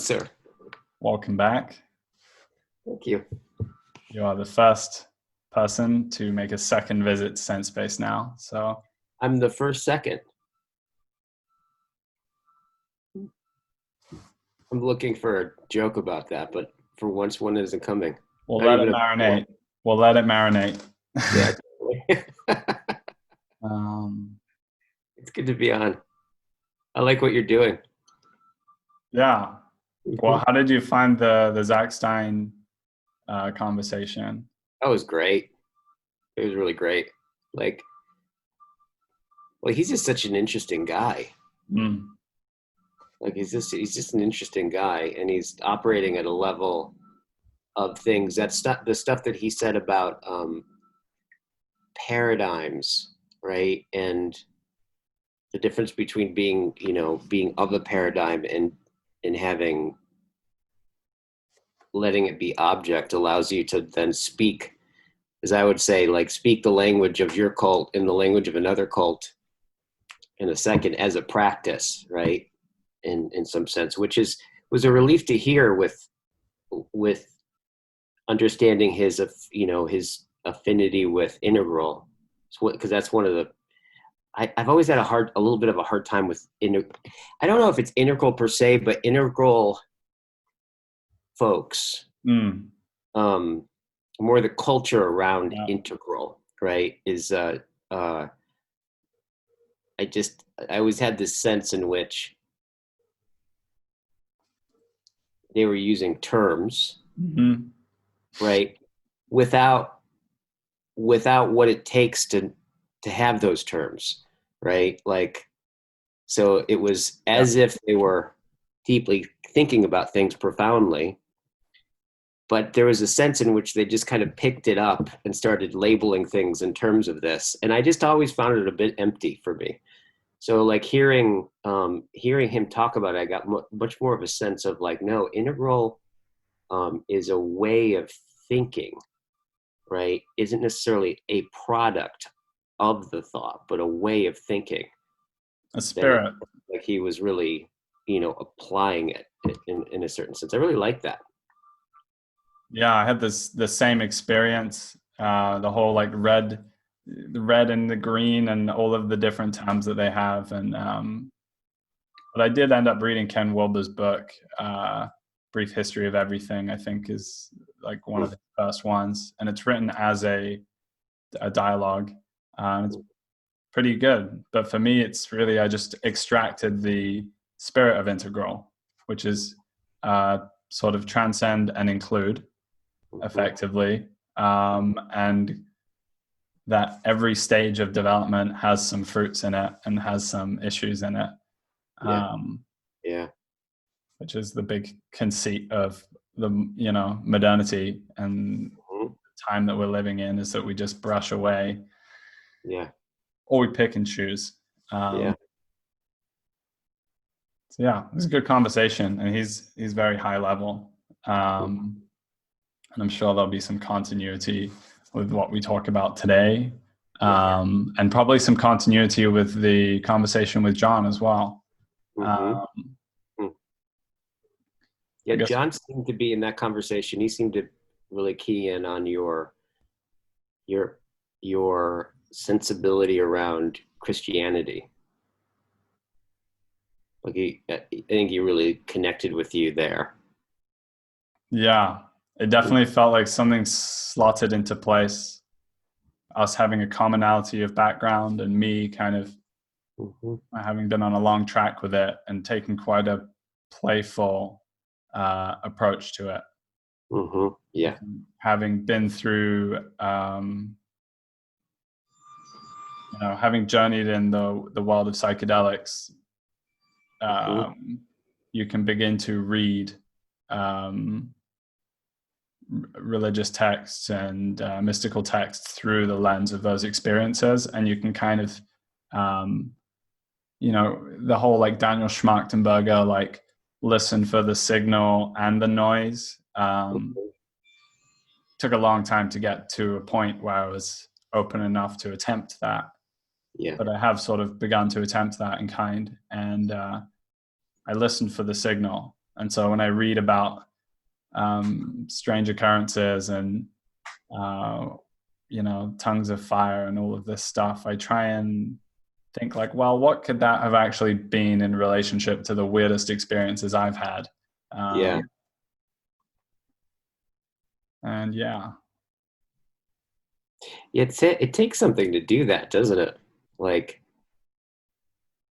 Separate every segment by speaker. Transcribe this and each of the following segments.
Speaker 1: sir.
Speaker 2: Welcome back.
Speaker 1: Thank you.
Speaker 2: You are the first person to make a second visit to Sense Space now. So
Speaker 1: I'm the first second. I'm looking for a joke about that, but for once one isn't coming.
Speaker 2: we'll let it marinate. We'll let it marinate.
Speaker 1: Yeah.
Speaker 2: um,
Speaker 1: It's good to be on. I like what you're doing.
Speaker 2: yeah. Well, how did you find the Zach Stein conversation?
Speaker 1: That was great. It was really great. Like, well, he's just such an interesting guy.
Speaker 2: Mm.
Speaker 1: Like he's just an interesting guy, and he's operating at a level of things. That's the stuff that he said about paradigms, right? And the difference between being of a paradigm and letting it be object allows you to then speak, as I would say, like speak the language of your cult in the language of another cult in a second as a practice, right? In some sense, which was a relief to hear with understanding his affinity with integral, because that's one of the I've always had a little bit of a hard time with I don't know if it's integral per se, but integral folks, more the culture around integral, right? Is I always had this sense in which they were using terms, right, without what it takes to have those terms, right? Like, so it was as if they were deeply thinking about things profoundly, but there was a sense in which they just kind of picked it up and started labeling things in terms of this. And I just always found it a bit empty for me. So like hearing him talk about it, I got much more of a sense of like, no, integral is a way of thinking, right? Isn't necessarily a product of the thought, but a way of thinking.
Speaker 2: A spirit.
Speaker 1: Like he was really, applying it in a certain sense. I really like that.
Speaker 2: Yeah, I had the same experience. The whole like the red and the green and all of the different terms that they have. And but I did end up reading Ken Wilber's book, Brief History of Everything, I think is like one of the first ones. And it's written as a dialogue. It's pretty good. But for me, it's really, I just extracted the spirit of integral, which is sort of transcend and include effectively. And that every stage of development has some fruits in it and has some issues in it. Which is the big conceit of the, modernity and the time that we're living in, is that we just brush away. Or we pick and choose. So yeah, it was a good conversation, and he's very high level. And I'm sure there'll be some continuity with what we talk about today, and probably some continuity with the conversation with John as well.
Speaker 1: John seemed to be in that conversation. He seemed to really key in on your sensibility around Christianity. Like I think he really connected with you there.
Speaker 2: Yeah, it definitely felt like something slotted into place. Us having a commonality of background, and me kind of having been on a long track with it and taking quite a playful approach to it. Having been through, having journeyed in the world of psychedelics, you can begin to read religious texts and mystical texts through the lens of those experiences, and you can kind of, the whole like Daniel Schmachtenberger, like listen for the signal and the noise. Took a long time to get to a point where I was open enough to attempt that. But I have sort of begun to attempt that in kind, and I listened for the signal, And so when I read about strange occurrences and tongues of fire and all of this stuff, I try and think like, well, what could that have actually been in relationship to the weirdest experiences I've had?
Speaker 1: Yeah.
Speaker 2: And yeah.
Speaker 1: It takes something to do that, doesn't it? Like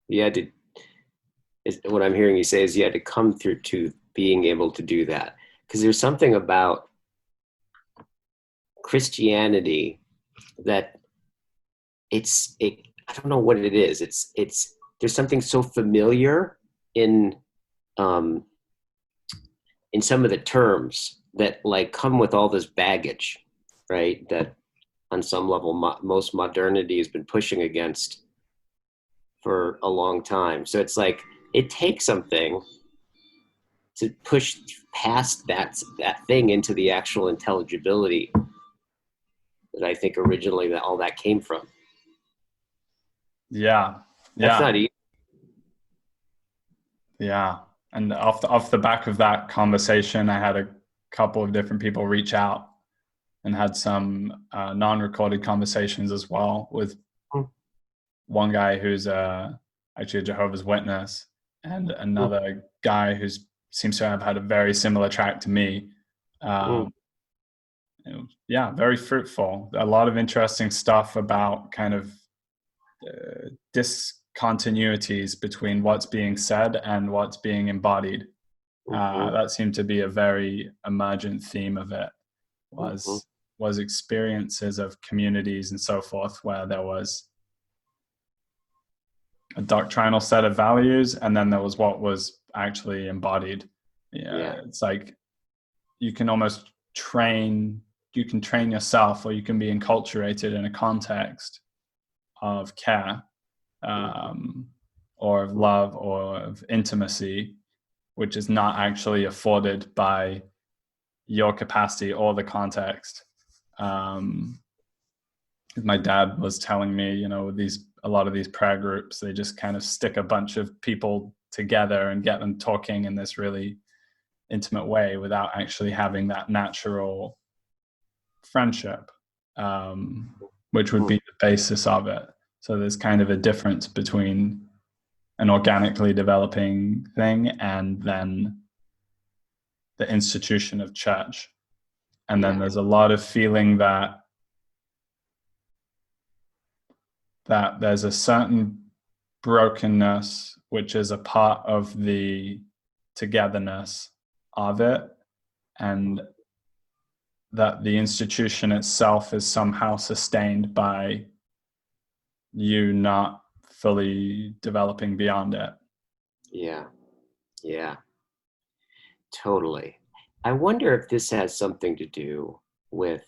Speaker 1: you had to, what I'm hearing you say is you had to come through to being able to do that. Because there's something about Christianity that I don't know what it is. There's something so familiar in um in some of the terms that like come with all this baggage, right? That on some level most modernity has been pushing against for a long time. So it's like it takes something to push past that thing into the actual intelligibility that I think originally that all that came from.
Speaker 2: Yeah.
Speaker 1: That's
Speaker 2: Yeah.
Speaker 1: not easy.
Speaker 2: Yeah. And off the back of that conversation, I had a couple of different people reach out and had some non-recorded conversations as well with one guy who's actually a Jehovah's Witness and another guy who seems to have had a very similar track to me. Yeah, very fruitful. A lot of interesting stuff about kind of discontinuities between what's being said and what's being embodied. That seemed to be a very emergent theme of it, was experiences of communities and so forth where there was a doctrinal set of values and then there was what was actually embodied. Yeah. It's like you can almost train yourself, or you can be enculturated in a context of care, or of love, or of intimacy, which is not actually afforded by your capacity or the context. My dad was telling me, a lot of these prayer groups, they just kind of stick a bunch of people together and get them talking in this really intimate way without actually having that natural friendship, which would be the basis of it. So there's kind of a difference between an organically developing thing and then the institution of church. And then there's a lot of feeling that there's a certain brokenness which is a part of the togetherness of it, and that the institution itself is somehow sustained by you not fully developing beyond it.
Speaker 1: Yeah, totally. I wonder if this has something to do with,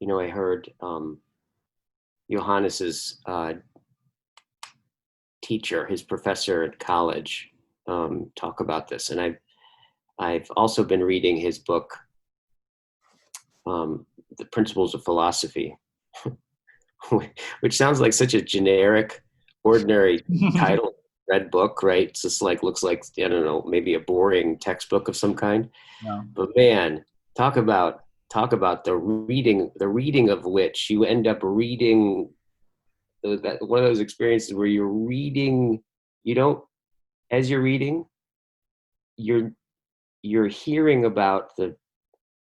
Speaker 1: I heard Johannes's teacher, his professor at college, talk about this, and I've also been reading his book, The Principles of Philosophy, which sounds like such a generic, ordinary title, read book, right? It's just like, looks like, I don't know, maybe a boring textbook of some kind.
Speaker 2: Yeah.
Speaker 1: But man, talk about the reading of which you end up reading that one of those experiences where you're reading, you don't, as you're reading, you're hearing about the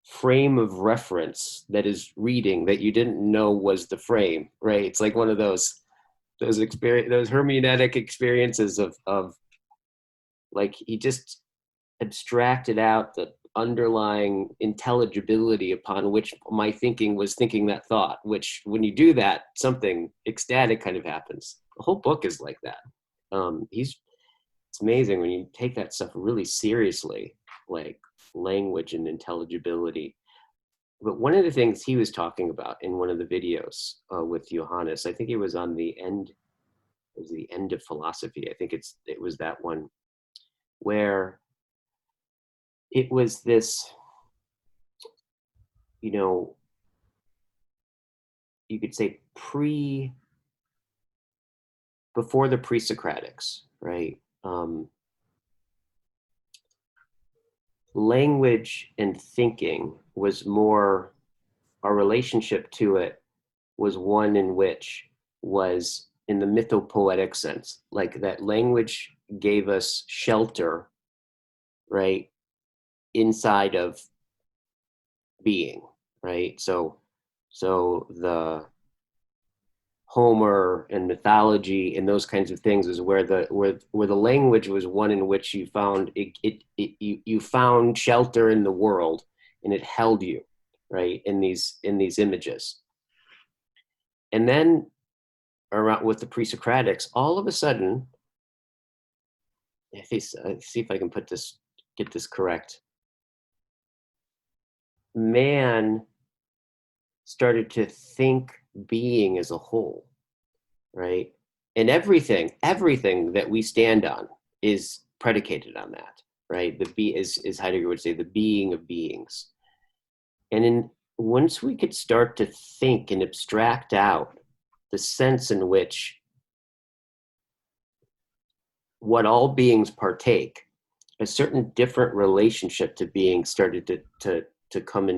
Speaker 1: frame of reference that is reading that you didn't know was the frame, right? It's like one of those hermeneutic experiences of like he just abstracted out the underlying intelligibility upon which my thinking was thinking that thought, which when you do that, something ecstatic kind of happens. The whole book is like that. It's amazing when you take that stuff really seriously, like language and intelligibility. But one of the things he was talking about in one of the videos with Johannes, I think it was on the end, it was the end of philosophy. I think it was that one where it was this, you could say before the pre-Socratics, right? language and thinking was more, our relationship to it was one in which was in the mythopoetic sense, like that language gave us shelter, right, inside of being, right? So the Homer and mythology and those kinds of things is where the language was one in which you found you found shelter in the world, and it held you, right, in these images. And then around with the pre-Socratics, all of a sudden, see if I can get this correct. Man started to think being as a whole, right? And everything that we stand on is predicated on that, right? The be is Heidegger would say, the being of beings. And once we could start to think and abstract out the sense in which what all beings partake, a certain different relationship to being started to come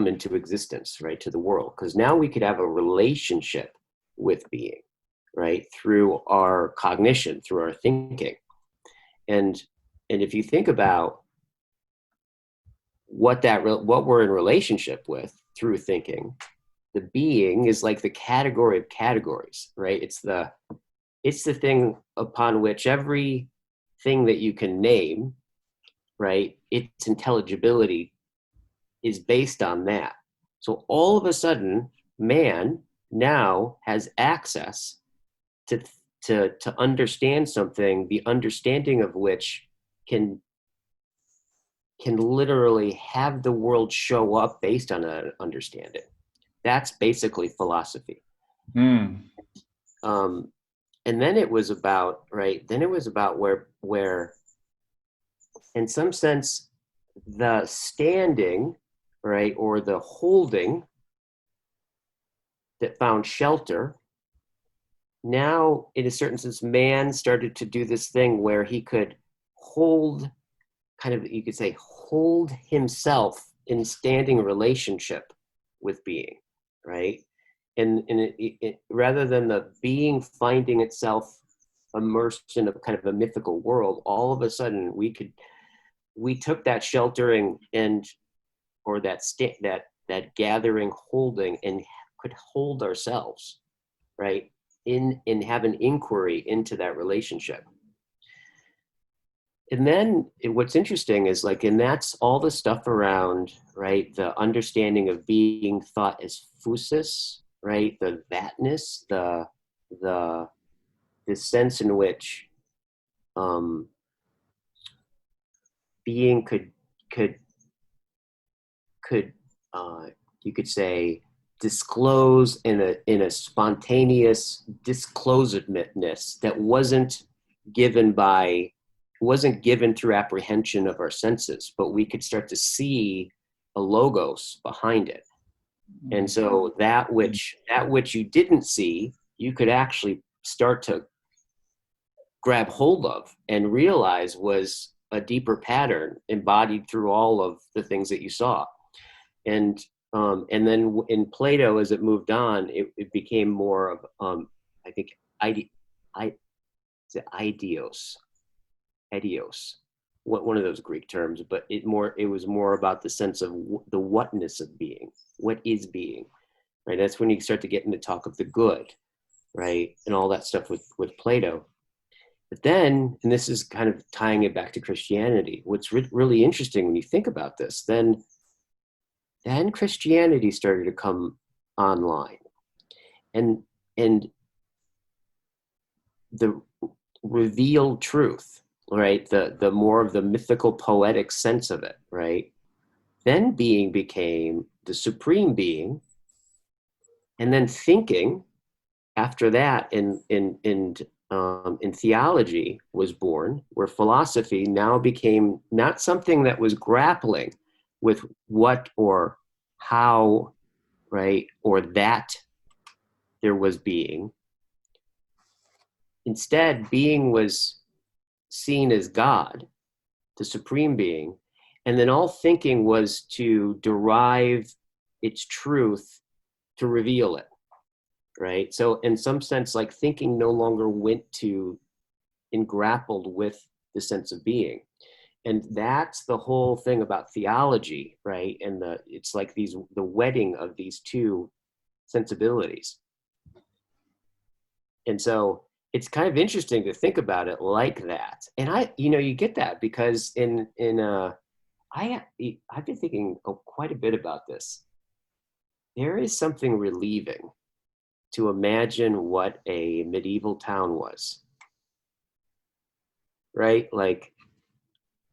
Speaker 1: into existence, right, to the world. Because now we could have a relationship with being, right, through our cognition, through our thinking. And if you think about what we're in relationship with through thinking, the being is like the category of categories, right? It's the thing upon which every thing that you can name, right, its intelligibility is based on that. So all of a sudden, man now has access to understand something, the understanding of which can literally have the world show up based on an understanding. That's basically philosophy. And then it was about, right, then it was about where in some sense the standing, right, or the holding that found shelter. Now, in a certain sense, man started to do this thing where he could hold, kind of, you could say, hold himself in standing relationship with being, right? And rather than the being finding itself immersed in a kind of a mythical world, all of a sudden we took that sheltering or that gathering holding, and could hold ourselves, right, and have an inquiry into that relationship. And then what's interesting is like, and that's all the stuff around, right, the understanding of being thought as phusis, right, the thatness, the sense in which being could you could say disclose in a spontaneous disclosedness that wasn't given through apprehension of our senses, but we could start to see a logos behind it. And so that which you didn't see, you could actually start to grab hold of and realize was a deeper pattern embodied through all of the things that you saw. And then in Plato, as it moved on, it became more of I think idios, one of those Greek terms, but it was more about the sense of the whatness of being. What is being, right? That's when you start to get into talk of the good, right, and all that stuff with Plato. But then, and this is kind of tying it back to Christianity, what's really interesting when you think about this, then Christianity started to come online, and the revealed truth, right, the more of the mythical poetic sense of it, right, then being became the supreme being, and then thinking after that in theology was born, where philosophy now became not something that was grappling with what or how, right, or that there was being. Instead, being was seen as God, the supreme being, And then all thinking was to derive its truth to reveal it, right? So in some sense, like thinking no longer went to and grappled with the sense of being. And that's the whole thing about theology, right? And it's like the wedding of these two sensibilities. And so it's kind of interesting to think about it like that. And you get that because I've been thinking quite a bit about this. There is something relieving to imagine what a medieval town was, right? Like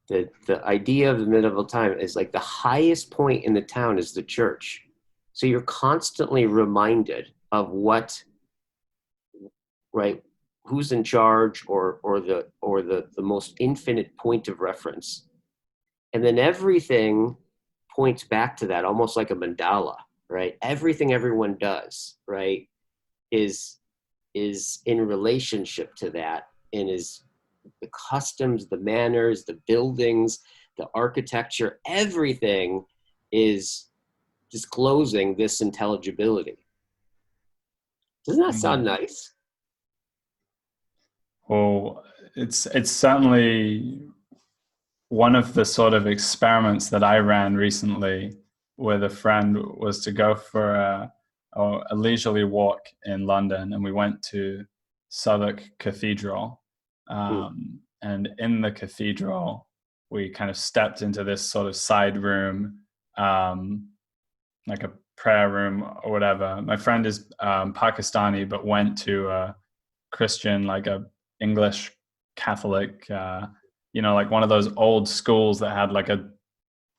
Speaker 1: the idea of the medieval time is like the highest point in the town is the church. So you're constantly reminded of what, right, who's in charge or the most infinite point of reference. And then everything points back to that, almost like a mandala, right? Everything everyone does, right, is in relationship to that, and is the customs, the manners, the buildings, the architecture, everything is disclosing this intelligibility. Doesn't that sound nice?
Speaker 2: Well, it's certainly one of the sort of experiments that I ran recently with a friend was to go for a leisurely walk in London, and we went to Southwark Cathedral. And in the cathedral, we kind of stepped into this sort of side room, like a prayer room or whatever. My friend is Pakistani, but went to a Christian, like a English Catholic, like one of those old schools that had like a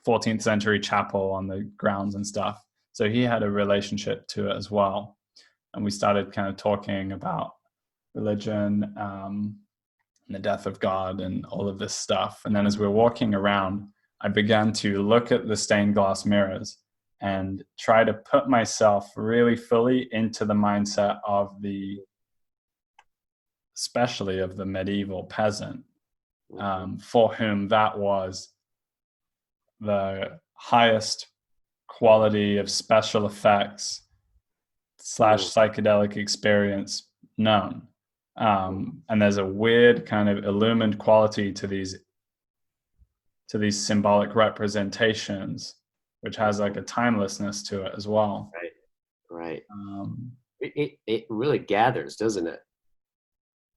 Speaker 2: 14th century chapel on the grounds and stuff. So he had a relationship to it as well. And we started kind of talking about religion, and the death of God and all of this stuff. And then as we were walking around, I began to look at the stained glass mirrors and try to put myself really fully into the mindset of especially of the medieval peasant, for whom that was the highest quality of special effects / psychedelic experience known. And there's a weird kind of illumined quality to these symbolic representations, which has like a timelessness to it as well.
Speaker 1: Right. It really gathers, doesn't it?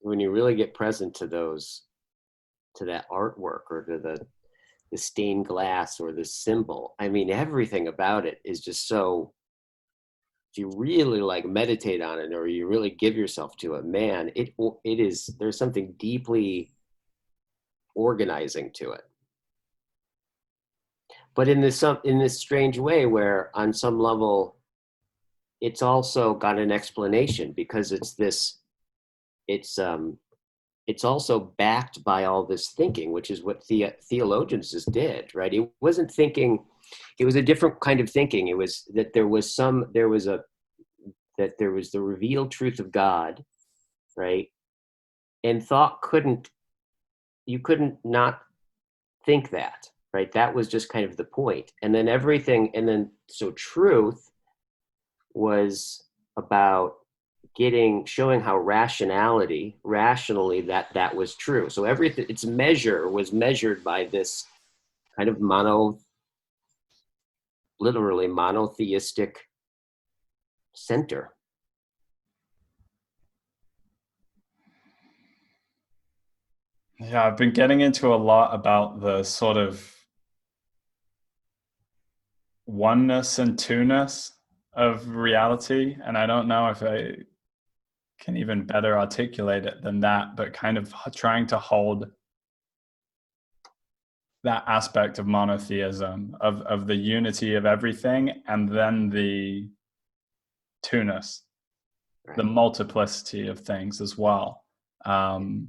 Speaker 1: When you really get present to that artwork or to the stained glass or the symbol. I mean, everything about it is just so, if you really like meditate on it or you really give yourself to it, man, it is, there's something deeply organizing to it. But in this strange way where on some level, it's also got an explanation because it's also backed by all this thinking, which is what theologians just did, right? It wasn't thinking, it was a different kind of thinking. It was that there was the revealed truth of God, right? And you couldn't not think that, right? That was just kind of the point. And then so truth was about showing how rationally that was true. So everything, its measure was measured by this kind of literally monotheistic center.
Speaker 2: Yeah, I've been getting into a lot about the sort of oneness and two-ness of reality, and I don't know if I can even better articulate it than that, but kind of trying to hold that aspect of monotheism, of the unity of everything, and then the two-ness, right, the multiplicity of things as well. And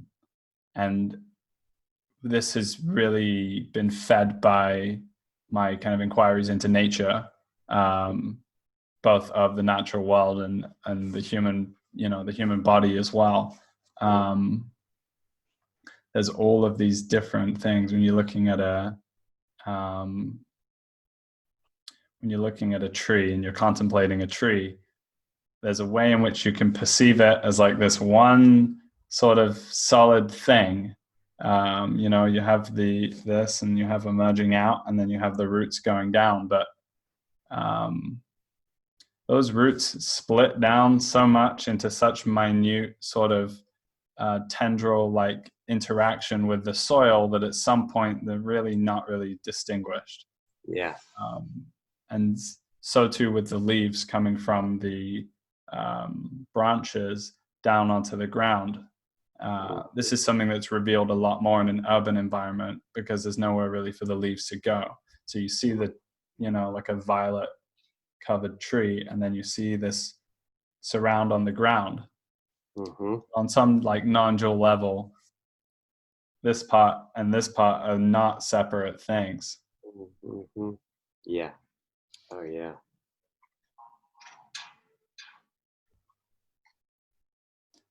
Speaker 2: this has really been fed by my kind of inquiries into nature, both of the natural world and the human, the human body as well. There's all of these different things when you're looking at a when you're looking at a tree and you're contemplating a tree, there's a way in which you can perceive it as like this one sort of solid thing. You have this and you have emerging out, and then you have the roots going down. But those roots split down so much into such minute sort of tendril-like interaction with the soil that at some point they're really not really distinguished.
Speaker 1: Yeah.
Speaker 2: And so too with the leaves coming from the branches down onto the ground. This is something that's revealed a lot more in an urban environment because there's nowhere really for the leaves to go. So you see like a violet covered tree, and then you see this surround on the ground. Mm-hmm. On some like non-dual level, this part and this part are not separate things.
Speaker 1: Mm-hmm. Yeah. Oh yeah.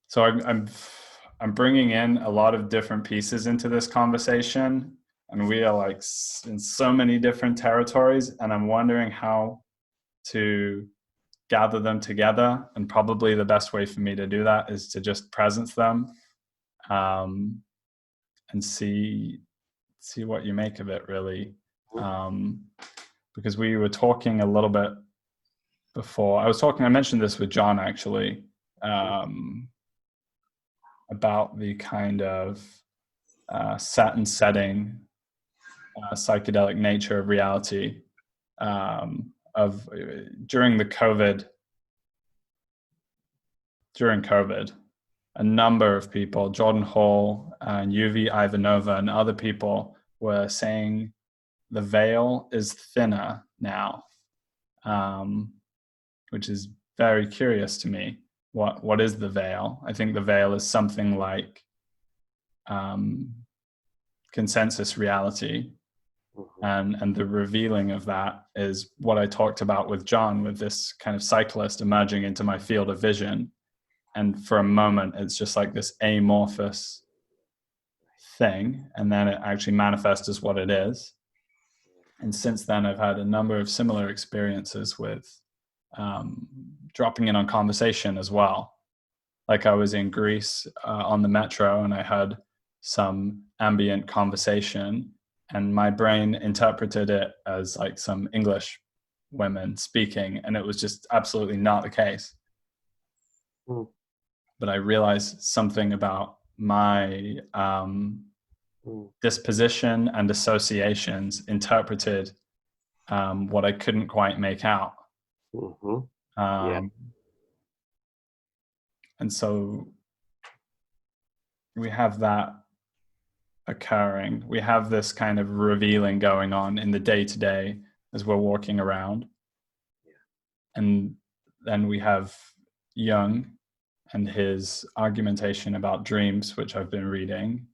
Speaker 2: So I'm bringing in a lot of different pieces into this conversation, and we are like in so many different territories, and I'm wondering how to gather them together. And probably the best way for me to do that is to just presence them, and see what you make of it, really. Because we were talking a little bit before. I mentioned this with John actually, about the kind of set and setting, psychedelic nature of reality, during COVID, a number of people, Jordan Hall and Yuvi Ivanova and other people, were saying the veil is thinner now, which is very curious to me. What is the veil? I think the veil is something like consensus reality, and the revealing of that is what I talked about with John, with this kind of cyclist emerging into my field of vision. And for a moment, it's just like this amorphous thing, and then it actually manifests as what it is. And since then, I've had a number of similar experiences with dropping in on conversation as well. Like I was in Greece on the metro, and I had some ambient conversation, and my brain interpreted it as like some English women speaking, and it was just absolutely not the case. But I realized something about my disposition and associations interpreted what I couldn't quite make out. And so we have that occurring. We have this kind of revealing going on in the day-to-day as we're walking around. And then we have Jung and his argumentation about dreams, which I've been reading,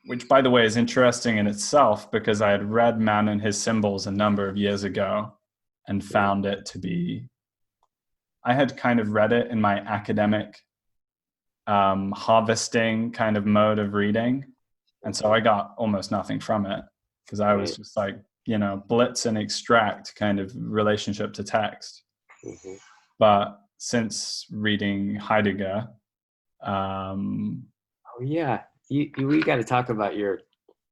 Speaker 2: which, by the way, is interesting in itself, because I had read Man and His Symbols a number of years ago and found it to be, I had kind of read it in my academic harvesting kind of mode of reading. And so I got almost nothing from it, because I was just like, blitz and extract kind of relationship to text. But since reading Heidegger,
Speaker 1: we got to talk about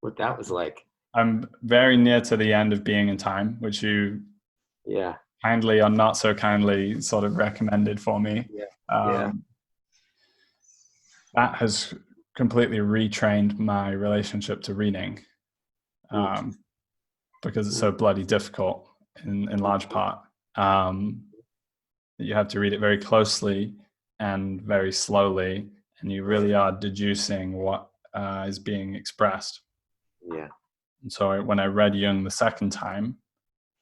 Speaker 1: what that was like.
Speaker 2: I'm very near to the end of Being in Time, which you kindly or not so kindly sort of recommended for me. That has completely retrained my relationship to reading, because it's so bloody difficult in large part. You have to read it very closely and very slowly, and you really are deducing what is being expressed. And so when I read Jung the second time,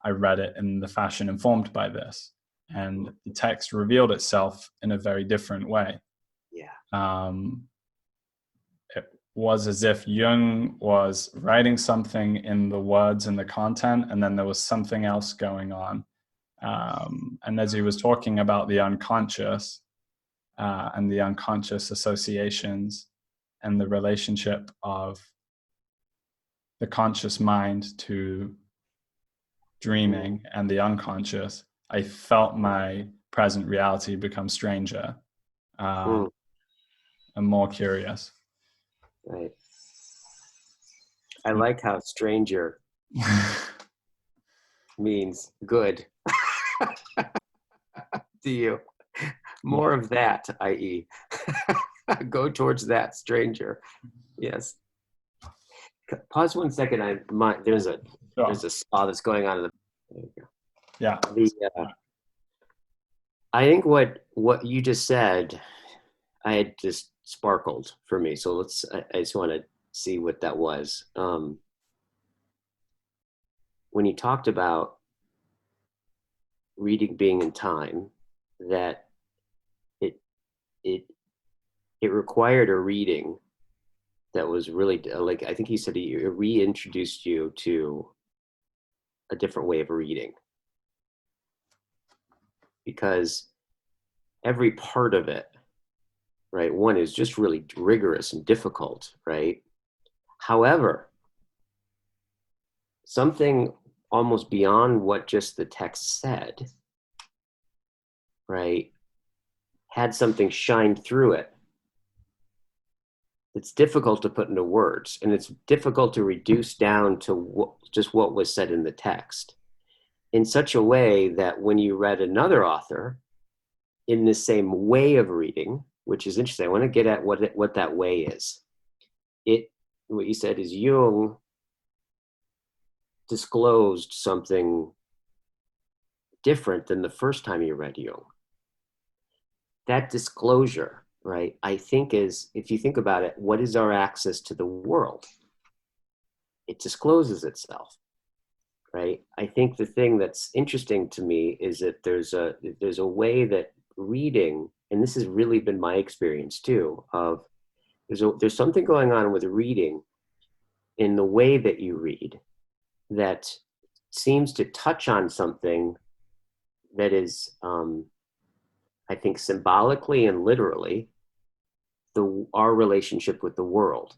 Speaker 2: I read it in the fashion informed by this, and the text revealed itself in a very different way. It was as if Jung was writing something in the words and the content, and then there was something else going on. And as he was talking about the unconscious and the unconscious associations and the relationship of the conscious mind to dreaming and the unconscious, I felt my present reality become stranger and more curious.
Speaker 1: Right. I like how stranger means good to you. More of that, i.e., go towards that stranger. Yes. Pause 1 second. There's a saw that's going on in the. There you go.
Speaker 2: Yeah.
Speaker 1: I think what you just said, I had just sparkled for me. So I just want to see what that was. When you talked about reading being in time, that it it it required a reading that was really like, I think he said he reintroduced you to a different way of reading, because every part of it, right, one is just really rigorous and difficult, right? However, something almost beyond what just the text said, right, had something shine through it. It's difficult to put into words, and it's difficult to reduce down to just what was said in the text, in such a way that when you read another author in the same way of reading, which is interesting. I want to get at what that way is. What you said is Jung disclosed something different than the first time you read Jung. That disclosure, right, I think is, if you think about it, what is our access to the world? It discloses itself, right? I think the thing that's interesting to me is that there's a way that reading, and this has really been my experience too, of there's something going on with reading in the way that you read that seems to touch on something that is, I think, symbolically and literally our relationship with the world.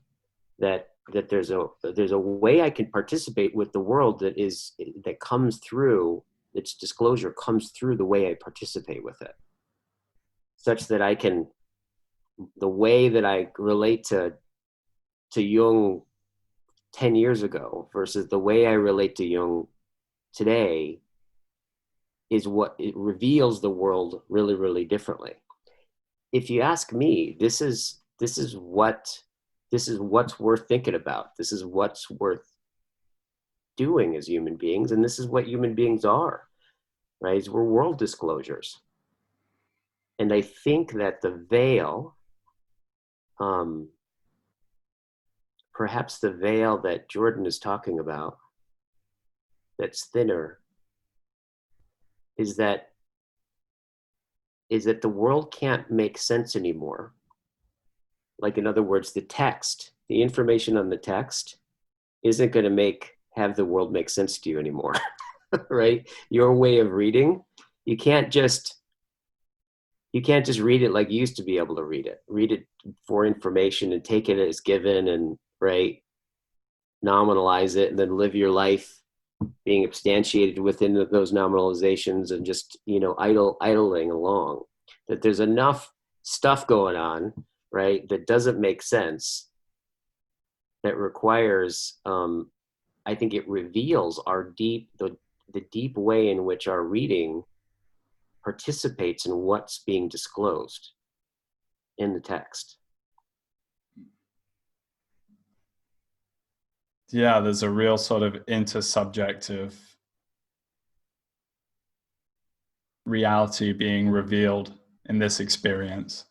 Speaker 1: That there's a way I can participate with the world that comes through, its disclosure comes through the way I participate with it, such that I can, the way that I relate to Jung 10 years ago versus the way I relate to Jung today, is what it reveals the world really, really differently. If you ask me, this is what's worth thinking about. This is what's worth doing as human beings, and this is what human beings are, right? We're world disclosures. And I think that the veil, perhaps the veil that Jordan is talking about, that's thinner, is that the world can't make sense anymore. Like, in other words, the information on the text isn't going to have the world make sense to you anymore, right? Your way of reading, you can't just read it like you used to be able to read it for information and take it as given, and right, nominalize it, and then live your life being substantiated within those nominalizations, and just, idling along. That there's enough stuff going on, right, that doesn't make sense, that requires, I think it reveals the deep way in which our reading participates in what's being disclosed in the text.
Speaker 2: Yeah, there's a real sort of intersubjective reality being revealed in this experience,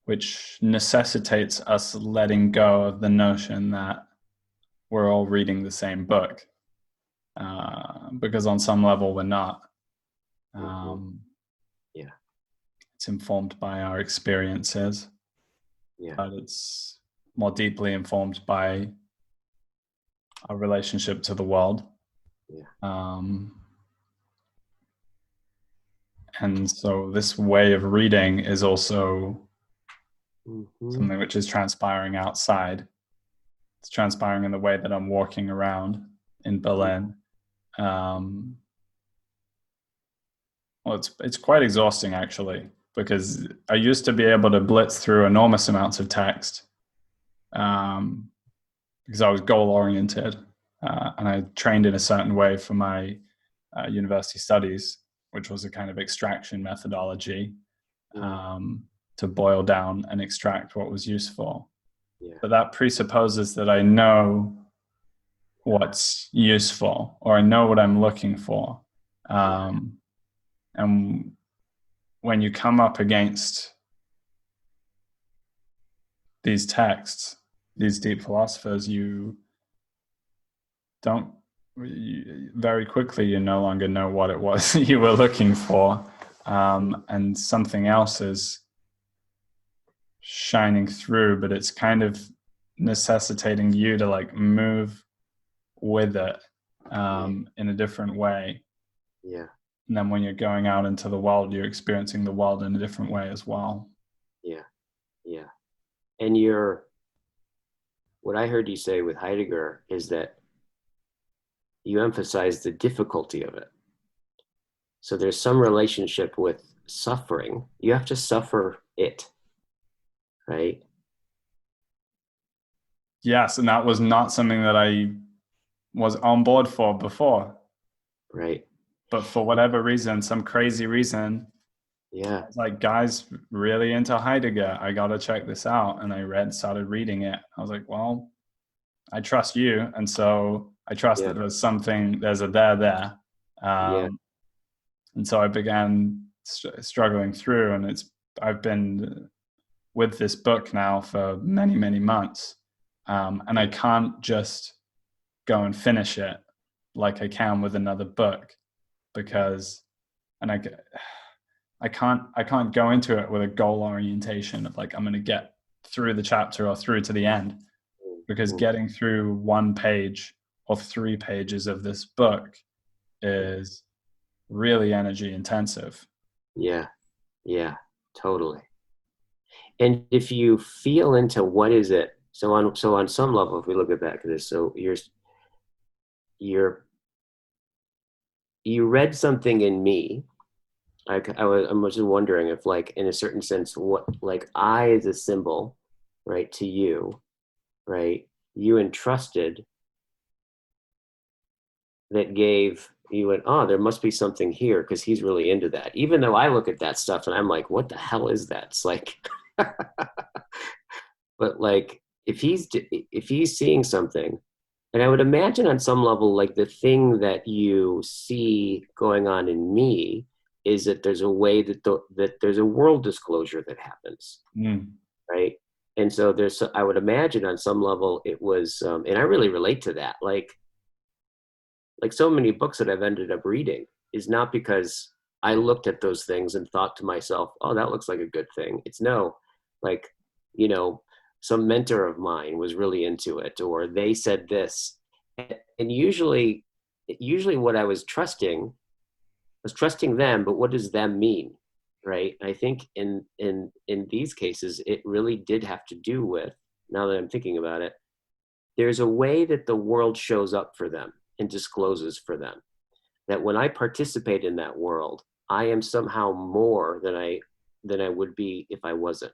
Speaker 2: which necessitates us letting go of the notion that we're all reading the same book, because on some level we're not.
Speaker 1: Yeah.
Speaker 2: It's informed by our experiences, but it's more deeply informed by our relationship to the world. And so this way of reading is also something which is transpiring outside It's transpiring in the way that I'm walking around in Berlin. Well, it's quite exhausting actually, because I used to be able to blitz through enormous amounts of text, because I was goal oriented, and I trained in a certain way for my university studies, which was a kind of extraction methodology, to boil down and extract what was useful.
Speaker 1: Yeah.
Speaker 2: But that presupposes that I know what's useful, or I know what I'm looking for. And when you come up against these texts, these deep philosophers, very quickly you no longer know what it was you were looking for, and something else is shining through, but it's kind of necessitating you to like move with it, in a different way.
Speaker 1: Yeah.
Speaker 2: And then when you're going out into the world, you're experiencing the world in a different way as well.
Speaker 1: Yeah. Yeah. And what I heard you say with Heidegger is that you emphasize the difficulty of it. So there's some relationship with suffering. You have to suffer it, right?
Speaker 2: Yes, and that was not something that I was on board for before.
Speaker 1: Right.
Speaker 2: But for whatever reason, some crazy reason,
Speaker 1: Yeah.
Speaker 2: I was like, guys, really into Heidegger, I gotta check this out. And I started reading it. I was like, well, I trust you, and so I trust that there's a there. And so I began struggling through, and I've been with this book now for many, many months, and I can't just go and finish it like I can with another book, because, and I can't go into it with a goal orientation of like, I'm going to get through the chapter or through to the end, because getting through 1 page or 3 pages of this book is really energy intensive.
Speaker 1: Yeah. Yeah. Totally. And if you feel into what is it, so on some level, if we look at back at this, so you read something in me. I'm just wondering if, like, in a certain sense, what, like, I is a symbol, right, to you, right? You entrusted that gave, you went, oh, there must be something here because he's really into that. Even though I look at that stuff and I'm like, what the hell is that? It's like, but like, if he's seeing something, and I would imagine on some level, like the thing that you see going on in me is that there's a way that there's a world disclosure that happens, right? And so I would imagine on some level it was, and I really relate to that. Like so many books that I've ended up reading is not because I looked at those things and thought to myself, oh, that looks like a good thing. It's no, like, you know, some mentor of mine was really into it, or they said this. And usually what I was trusting them, but what does them mean? Right. I think in these cases, it really did have to do with, now that I'm thinking about it, there's a way that the world shows up for them and discloses for them, that when I participate in that world, I am somehow more than I would be if I wasn't.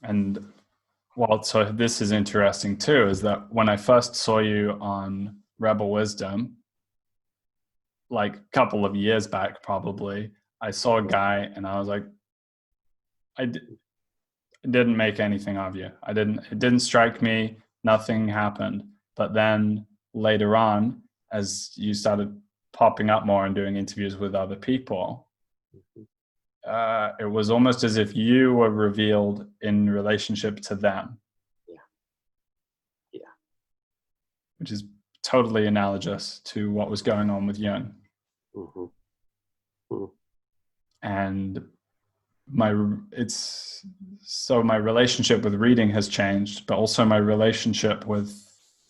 Speaker 2: And well, so this is interesting too, is that when I first saw you on Rebel Wisdom, like a couple of years back, probably, I saw a guy and I was like, didn't make anything of you. It didn't strike me. Nothing happened. But then later on, as you started popping up more and doing interviews with other people, it was almost as if you were revealed in relationship to them.
Speaker 1: Yeah.
Speaker 2: Which is totally analogous to what was going on with Jung. And my relationship with reading has changed, but also my relationship with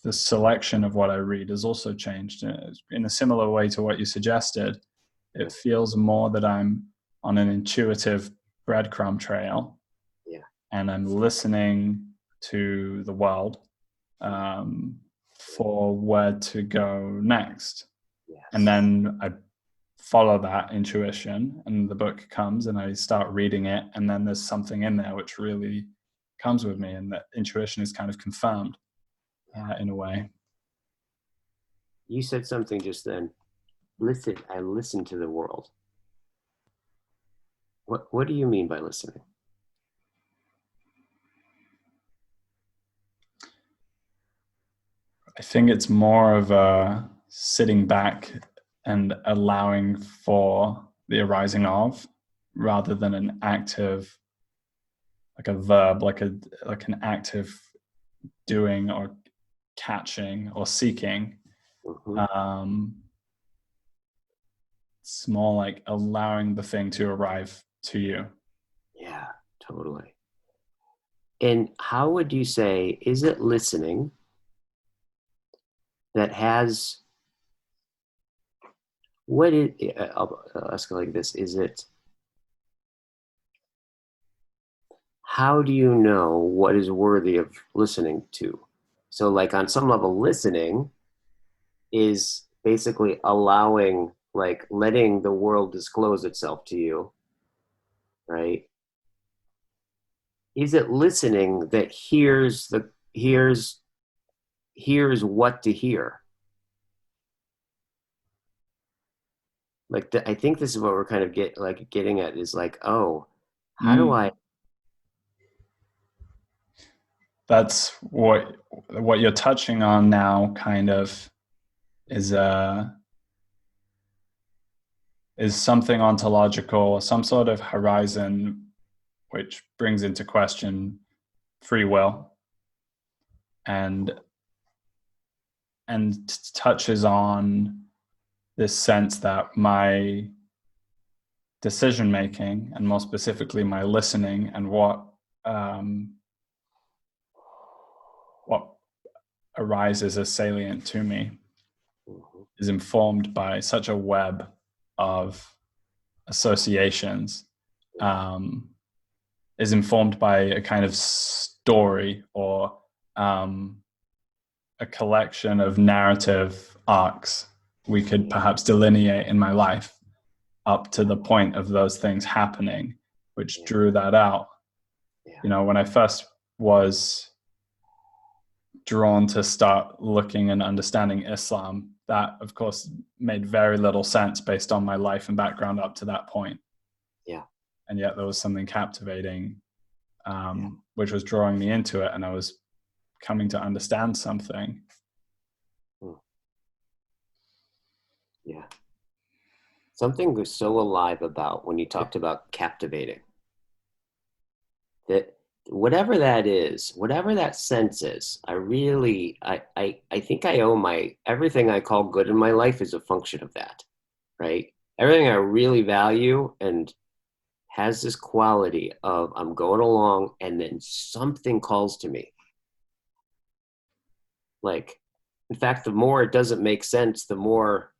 Speaker 2: the selection of what I read has also changed in a similar way to what you suggested. It feels more that I'm on an intuitive breadcrumb trail, and I'm listening to the world, for where to go next.
Speaker 1: Yes.
Speaker 2: And then I follow that intuition, and the book comes and I start reading it, and then there's something in there which really comes with me, and that intuition is kind of confirmed in a way.
Speaker 1: You said something just then. I listen to the world. What do you mean by listening?
Speaker 2: I think it's more of a sitting back and allowing for the arising of, rather than an active, like a verb, like an active doing or catching or seeking.
Speaker 1: Mm-hmm.
Speaker 2: It's more like allowing the thing to arrive to you.
Speaker 1: Yeah, totally. And how would you say, is it listening that has, I'll ask it like this, how do you know what is worthy of listening to? So like on some level, listening is basically allowing, like letting the world disclose itself to you, right? Is it listening that hears what to hear? Like I think this is what we're kind of getting at is like, oh, how do I?
Speaker 2: That's what you're touching on now, kind of, is something ontological, some sort of horizon, which brings into question free will, and touches on this sense that my decision making, and more specifically my listening, and what arises as salient to me, is informed by such a web of associations, is informed by a kind of story, or a collection of narrative arcs we could perhaps delineate in my life up to the point of those things happening, which drew that out. You know, when I first was drawn to start looking and understanding Islam, that of course made very little sense based on my life and background up to that point.
Speaker 1: Yeah.
Speaker 2: And yet there was something captivating, which was drawing me into it, and I was coming to understand something.
Speaker 1: Yeah. Something was so alive about when you talked about captivating. That whatever that is, whatever that sense is, I think I owe everything I call good in my life is a function of that, right? Everything I really value and has this quality of I'm going along and then something calls to me. Like, in fact, the more it doesn't make sense, the more,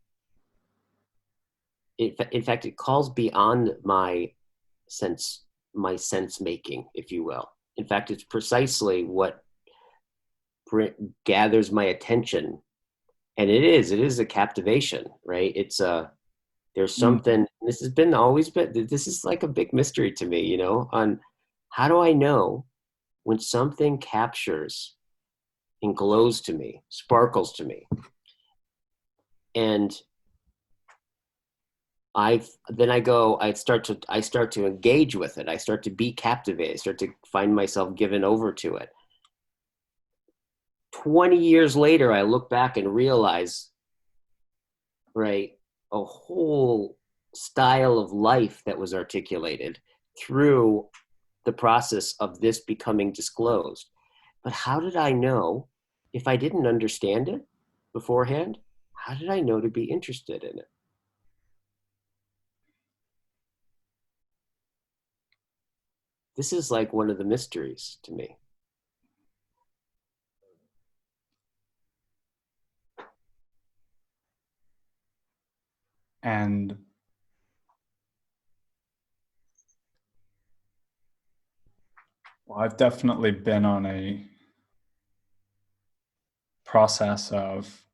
Speaker 1: in fact, it calls beyond my sense making, if you will. In fact, it's precisely what gathers my attention, and it is a captivation, right? There's something. This is like a big mystery to me, on how do I know when something captures and glows to me, sparkles to me, and I start to engage with it. I start to be captivated. I start to find myself given over to it. 20 years later, I look back and realize, right, a whole style of life that was articulated through the process of this becoming disclosed. But how did I know, if I didn't understand it beforehand, how did I know to be interested in it? This is like one of the mysteries to me.
Speaker 2: And well, I've definitely been on a process of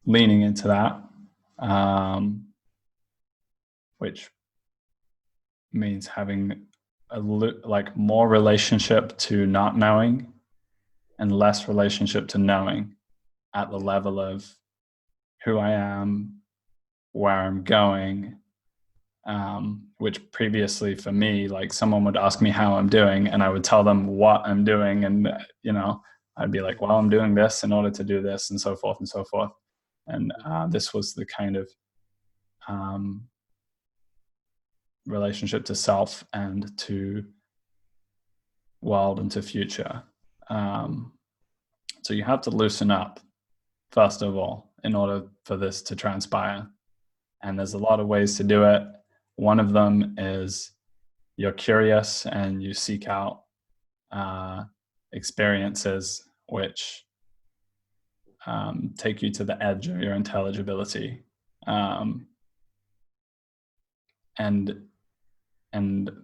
Speaker 2: leaning into that, which means having like more relationship to not knowing and less relationship to knowing at the level of who I am, where I'm going, which previously for me, like someone would ask me how I'm doing and I would tell them what I'm doing. And, I'd be like, well, I'm doing this in order to do this, and so forth and so forth. And this was the kind of relationship to self and to world and to future. So you have to loosen up, first of all, in order for this to transpire. And there's a lot of ways to do it. One of them is you're curious and you seek out experiences which take you to the edge of your intelligibility. And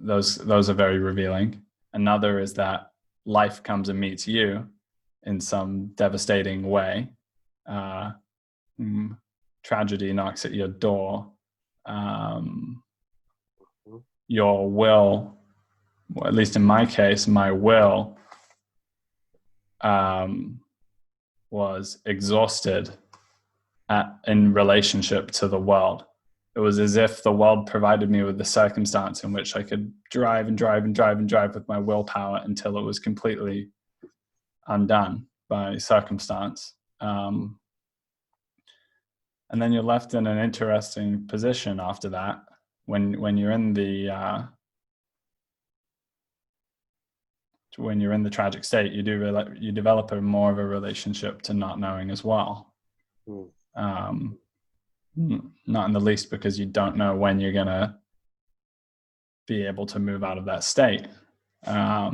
Speaker 2: those are very revealing. Another is that life comes and meets you in some devastating way. Tragedy knocks at your door. Your will, well, at least in my case, my will was exhausted in relationship to the world. It was as if the world provided me with the circumstance in which I could drive and drive and drive and drive with my willpower until it was completely undone by circumstance. And then you're left in an interesting position after that. When you're in the tragic state, you develop a more of a relationship to not knowing as well. Not in the least because you don't know when you're gonna be able to move out of that state, but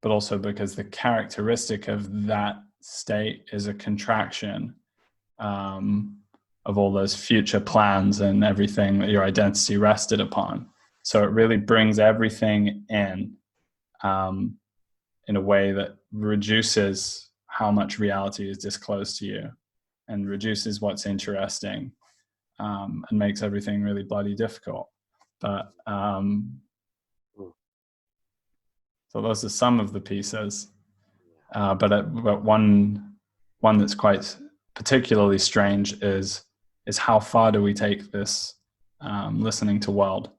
Speaker 2: also because the characteristic of that state is a contraction of all those future plans and everything that your identity rested upon. So it really brings everything in a way that reduces how much reality is disclosed to you and reduces what's interesting, and makes everything really bloody difficult. But so those are some of the pieces. But one that's quite particularly strange is how far do we take this listening to world?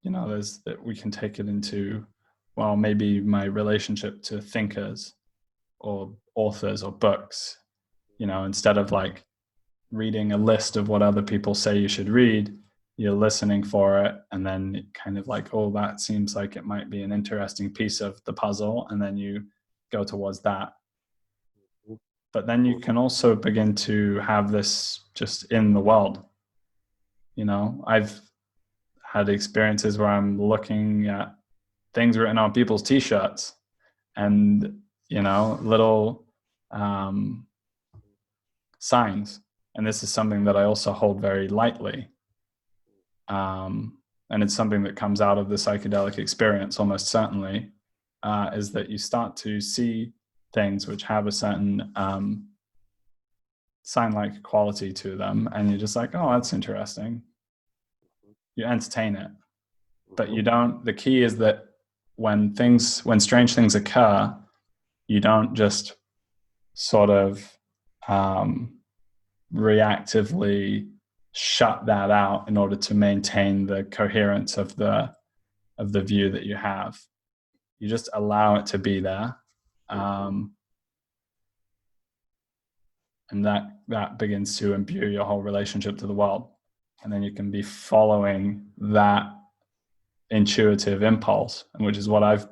Speaker 2: There's that we can take it into, well, maybe my relationship to thinkers or authors or books. Instead of like reading a list of what other people say you should read, you're listening for it, and then kind of like, oh, that seems like it might be an interesting piece of the puzzle, and then you go towards that. But then you can also begin to have this just in the world. I've had experiences where I'm looking at things written on people's t-shirts and, little signs. And this is something that I also hold very lightly. And it's something that comes out of the psychedelic experience almost certainly, is that you start to see things which have a certain sign-like quality to them, and you're just like, oh, that's interesting. You entertain it, but you don't. The key is that when strange things occur, you don't just sort of reactively shut that out in order to maintain the coherence of the view that you have. You just allow it to be there, and that begins to imbue your whole relationship to the world. And then you can be following that intuitive impulse, which is what I've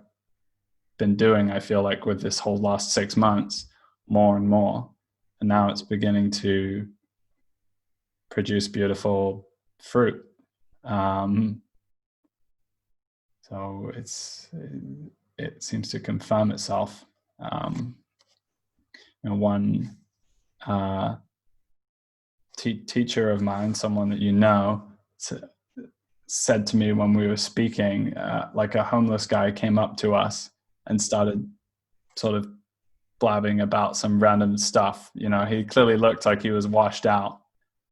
Speaker 2: been doing, I feel like, with this whole last 6 months, more and more. And now it's beginning to produce beautiful fruit. So it seems to confirm itself. One teacher of mine, someone that said to me when we were speaking, like a homeless guy came up to us and started sort of blabbing about some random stuff. You know, he clearly looked like he was washed out.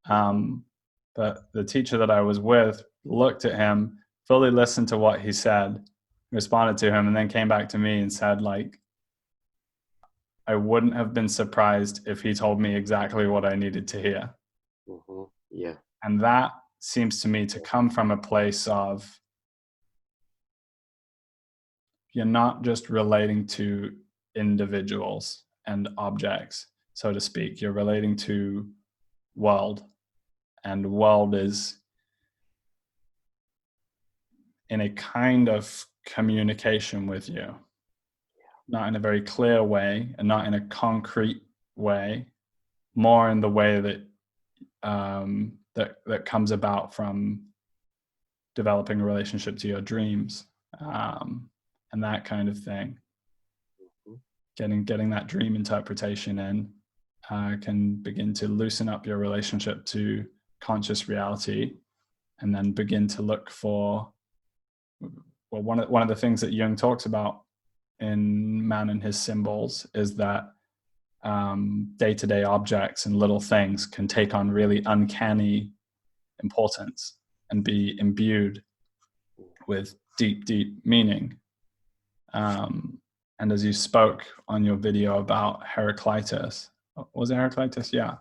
Speaker 2: But the teacher that I was with looked at him, fully listened to what he said, responded to him, and then came back to me and said, like, I wouldn't have been surprised if he told me exactly what I needed to hear.
Speaker 1: Mm-hmm. Yeah.
Speaker 2: And that seems to me to come from a place of, you're not just relating to individuals and objects, so to speak. You're relating to world, and world is in a kind of communication with you, not in a very clear way and not in a concrete way, more in the way that that comes about from developing a relationship to your dreams, and that kind of thing. Getting that dream interpretation in can begin to loosen up your relationship to conscious reality, and then begin to look for, well, one of the things that Jung talks about in Man and His Symbols is that day-to-day objects and little things can take on really uncanny importance and be imbued with deep, deep meaning. And as you spoke on your video about Heraclitus, was it Heraclitus? Yeah.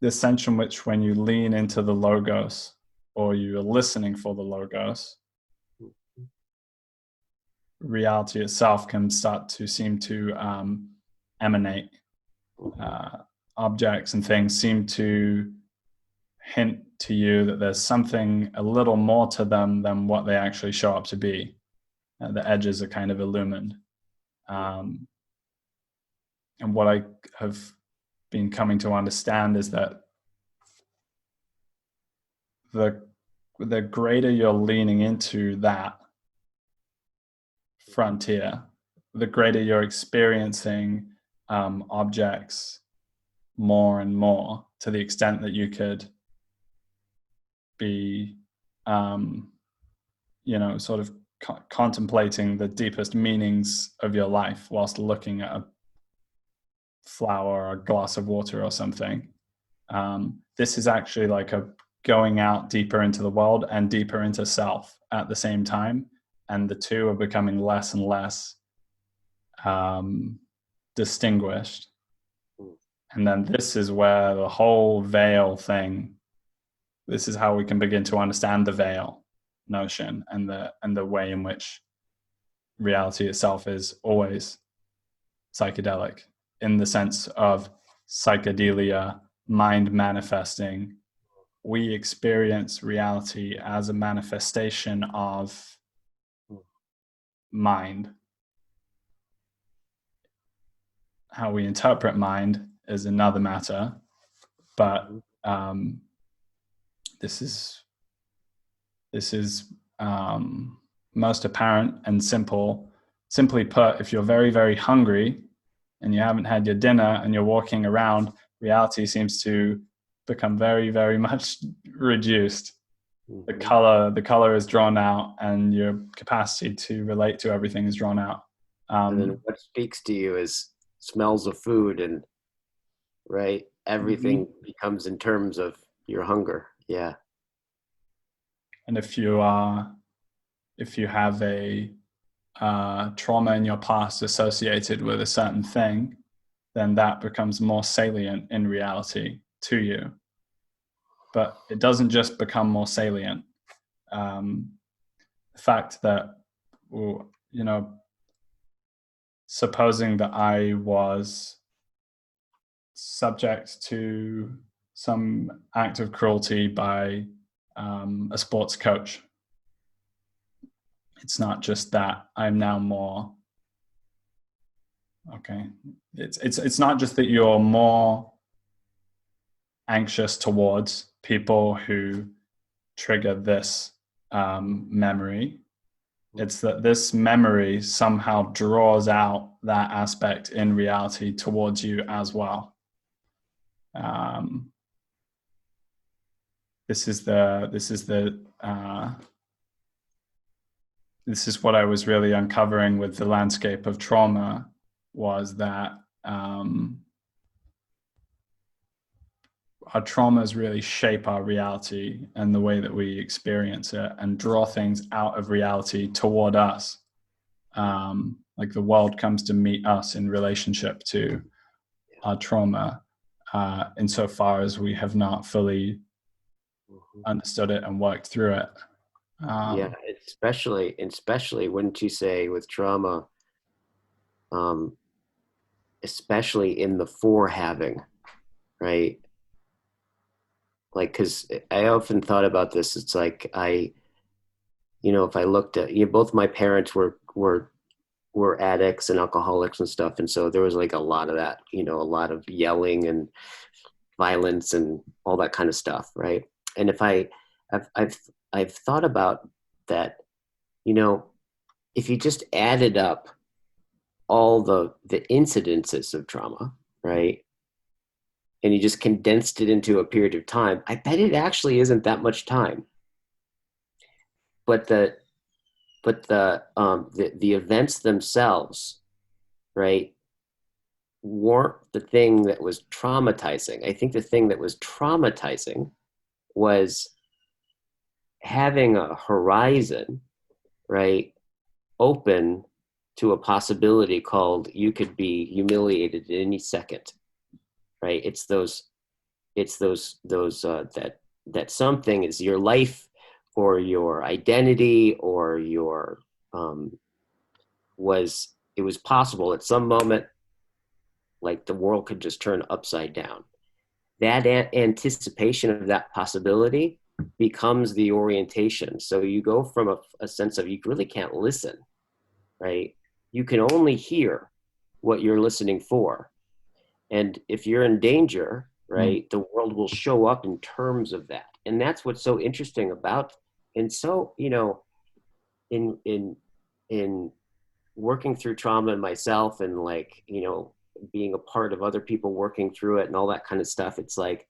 Speaker 2: This sense in which when you lean into the logos, or you're listening for the logos, reality itself can start to seem to emanate. Objects and things seem to hint to you that there's something a little more to them than what they actually show up to be. The edges are kind of illumined. And what I have been coming to understand is that the greater you're leaning into that frontier, the greater you're experiencing objects more and more, to the extent that you could be, sort of contemplating the deepest meanings of your life whilst looking at a flower or a glass of water or something. This is actually like a going out deeper into the world and deeper into self at the same time. And the two are becoming less and less distinguished. And then this is where the whole veil thing, this is how we can begin to understand the veil notion and the way in which reality itself is always psychedelic, in the sense of psychedelia, mind manifesting. We experience reality as a manifestation of mind. How we interpret mind is another matter, but this is most apparent and simple. Simply put, if you're very, very hungry and you haven't had your dinner and you're walking around, reality seems to become very, very much reduced. The color is drawn out, and your capacity to relate to everything is drawn out.
Speaker 1: And then what speaks to you is smells of food, and right, everything becomes in terms of your hunger. Yeah.
Speaker 2: And if you have a trauma in your past associated with a certain thing, then that becomes more salient in reality to you. But it doesn't just become more salient. The fact that, supposing that I was subject to some act of cruelty by a sports coach, it's not just that I'm now more okay. It's not just that you're more anxious towards people who trigger this memory. It's that this memory somehow draws out that aspect in reality towards you as well. this is what I was really uncovering with the landscape of trauma, was that our traumas really shape our reality and the way that we experience it, and draw things out of reality toward us. Like the world comes to meet us in relationship to our trauma, insofar as we have not fully understood it and worked through it.
Speaker 1: Yeah, especially wouldn't you say with trauma, um, especially in the forehaving, right? Like, because I often thought about this. It's like if I looked at, both my parents were addicts and alcoholics and stuff, and so there was like a lot of that, a lot of yelling and violence and all that kind of stuff, right? And I've thought about that, if you just added up all the incidences of trauma, right, and you just condensed it into a period of time, I bet it actually isn't that much time. But the events themselves, right, weren't the thing that was traumatizing. I think the thing that was traumatizing was having a horizon, right, open to a possibility called you could be humiliated at any second, right? It's that something is your life or your identity or your it was possible at some moment, like the world could just turn upside down. That anticipation of that possibility becomes the orientation. So you go from a sense of you really can't listen, right? You can only hear what you're listening for. And if you're in danger, right, the world will show up in terms of that. And that's what's so interesting about, and so, in working through trauma and myself, and like, being a part of other people working through it and all that kind of stuff, it's like,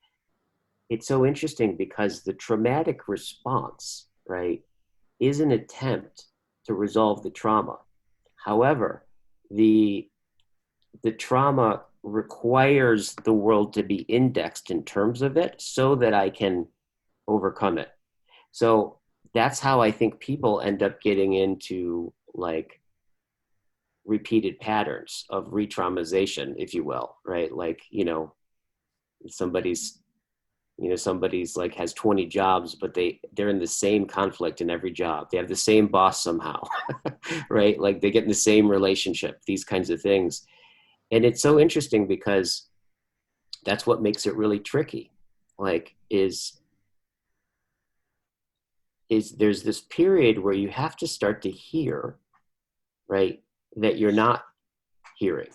Speaker 1: it's so interesting because the traumatic response, right, is an attempt to resolve the trauma. However, the trauma requires the world to be indexed in terms of it so that I can overcome it. So that's how I think people end up getting into like repeated patterns of re-traumatization, if you will, right? Like, somebody's somebody's like has 20 jobs, but they're in the same conflict in every job. They have the same boss somehow, right? Like they get in the same relationship, these kinds of things. And it's so interesting because that's what makes it really tricky. Like is there's this period where you have to start to hear, right, that you're not hearing,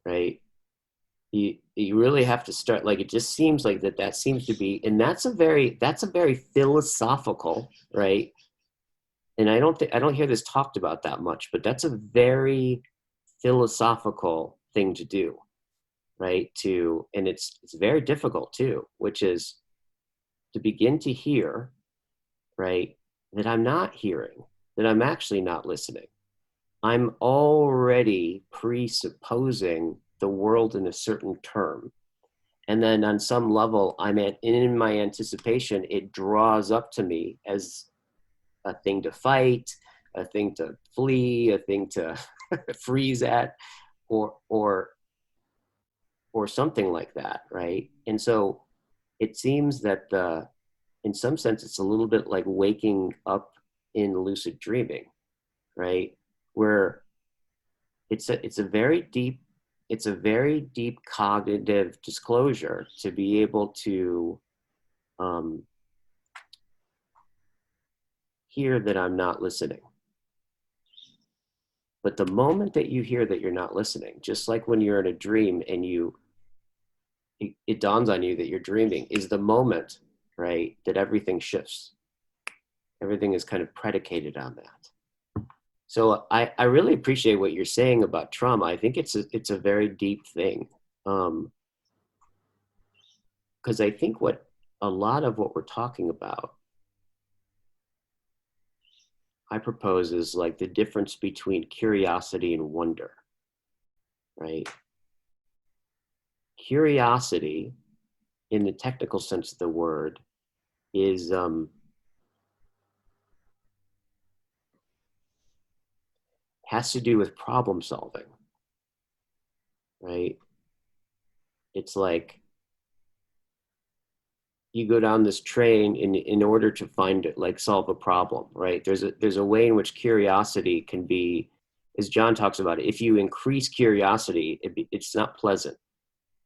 Speaker 1: right? You really have to start, like, it just seems like that seems to be, and that's a very philosophical, right? And I don't hear this talked about that much, but that's a very philosophical thing to do, right? And it's very difficult too, which is to begin to hear, right, that I'm not hearing, that I'm actually not listening. I'm already presupposing the world in a certain term. And then on some level, in my anticipation, it draws up to me as a thing to fight, a thing to flee, a thing to freeze at, or something like that, right? And so it seems that in some sense, it's a little bit like waking up in lucid dreaming, right? Where it's a very deep cognitive disclosure to be able to hear that I'm not listening. But the moment that you hear that you're not listening, just like when you're in a dream and it dawns on you that you're dreaming, is the moment, right, that everything shifts. Everything is kind of predicated on that. So I really appreciate what you're saying about trauma. I think it's a very deep thing. Because I think a lot of what we're talking about, I propose, is like the difference between curiosity and wonder, right? Curiosity, in the technical sense of the word, is has to do with problem solving, right? It's like you go down this train in order to find it, like solve a problem, right? There's a way in which curiosity can be, as John talks about it, if you increase curiosity, it's not pleasant,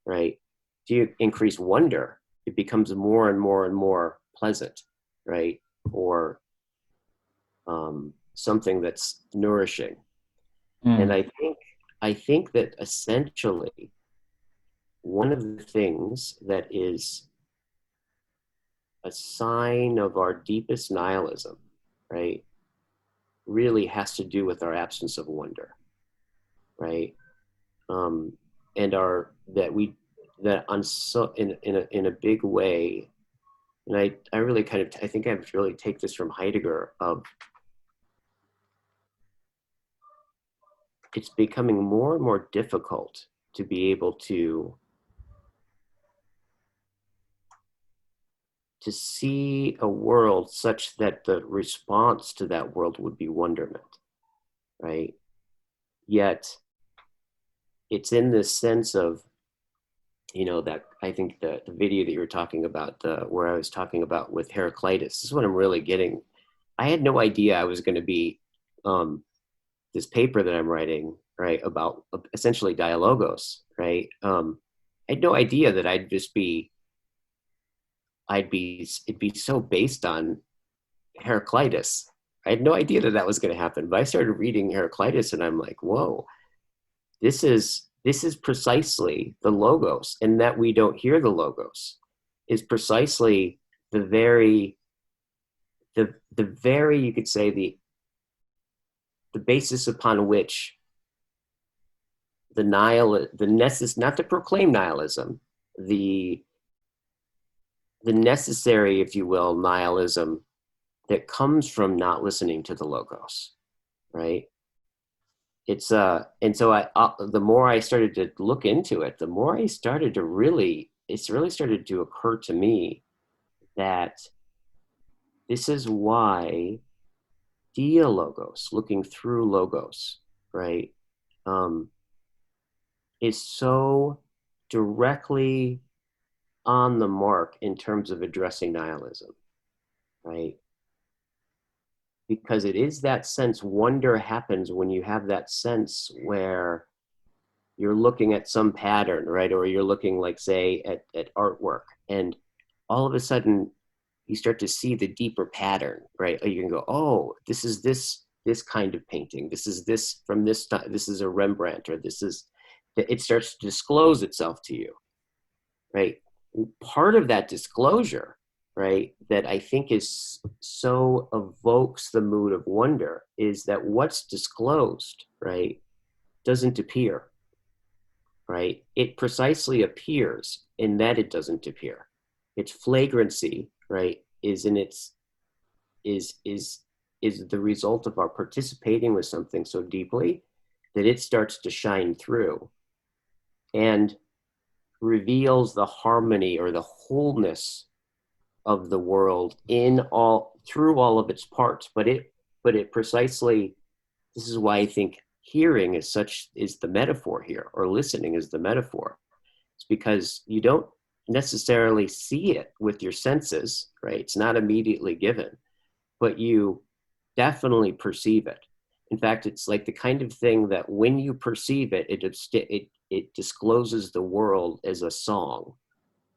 Speaker 1: right? If you increase wonder, it becomes more and more and more pleasant, right? Or something that's nourishing. And I think that essentially one of the things that is a sign of our deepest nihilism, right, really has to do with our absence of wonder, right? And our that we that on so in a big way, and I really kind of I think I really take this from Heidegger of it's becoming more and more difficult to be able to see a world such that the response to that world would be wonderment, right? Yet it's in this sense of, that I think the video that you were talking about, where I was talking about with Heraclitus, this is what I'm really getting. I had no idea I was going to be this paper that I'm writing, right, about essentially dialogos, right? I had no idea that it'd be so based on Heraclitus. I had no idea that that was going to happen, but I started reading Heraclitus, and I'm like, whoa, this is precisely the logos, and that we don't hear the logos is precisely the very you could say the basis upon which not to proclaim nihilism, the necessary, if you will, nihilism that comes from not listening to the logos, right? And so the more I started to look into it, the more I started to it's really started to occur to me that this is why dialogos, looking through logos, right, is so directly on the mark in terms of addressing nihilism, right? Because it is that sense, wonder happens when you have that sense where you're looking at some pattern, right? Or you're looking, like, say, at artwork, and all of a sudden you start to see the deeper pattern, right? Or you can go, oh, this is this kind of painting. This is this from this time. This is a Rembrandt, or it starts to disclose itself to you, right? Part of that disclosure, right, that I think is so evokes the mood of wonder is that what's disclosed, right, doesn't appear, right? It precisely appears in that it doesn't appear. Its flagrancy, right, is the result of our participating with something so deeply that it starts to shine through and reveals the harmony or the wholeness of the world through all of its parts. But it precisely, this is why I think hearing is the metaphor here, or listening is the metaphor. It's because you don't necessarily see it with your senses, right? It's not immediately given, but you definitely perceive it. In fact, it's like the kind of thing that when you perceive it, it discloses the world as a song,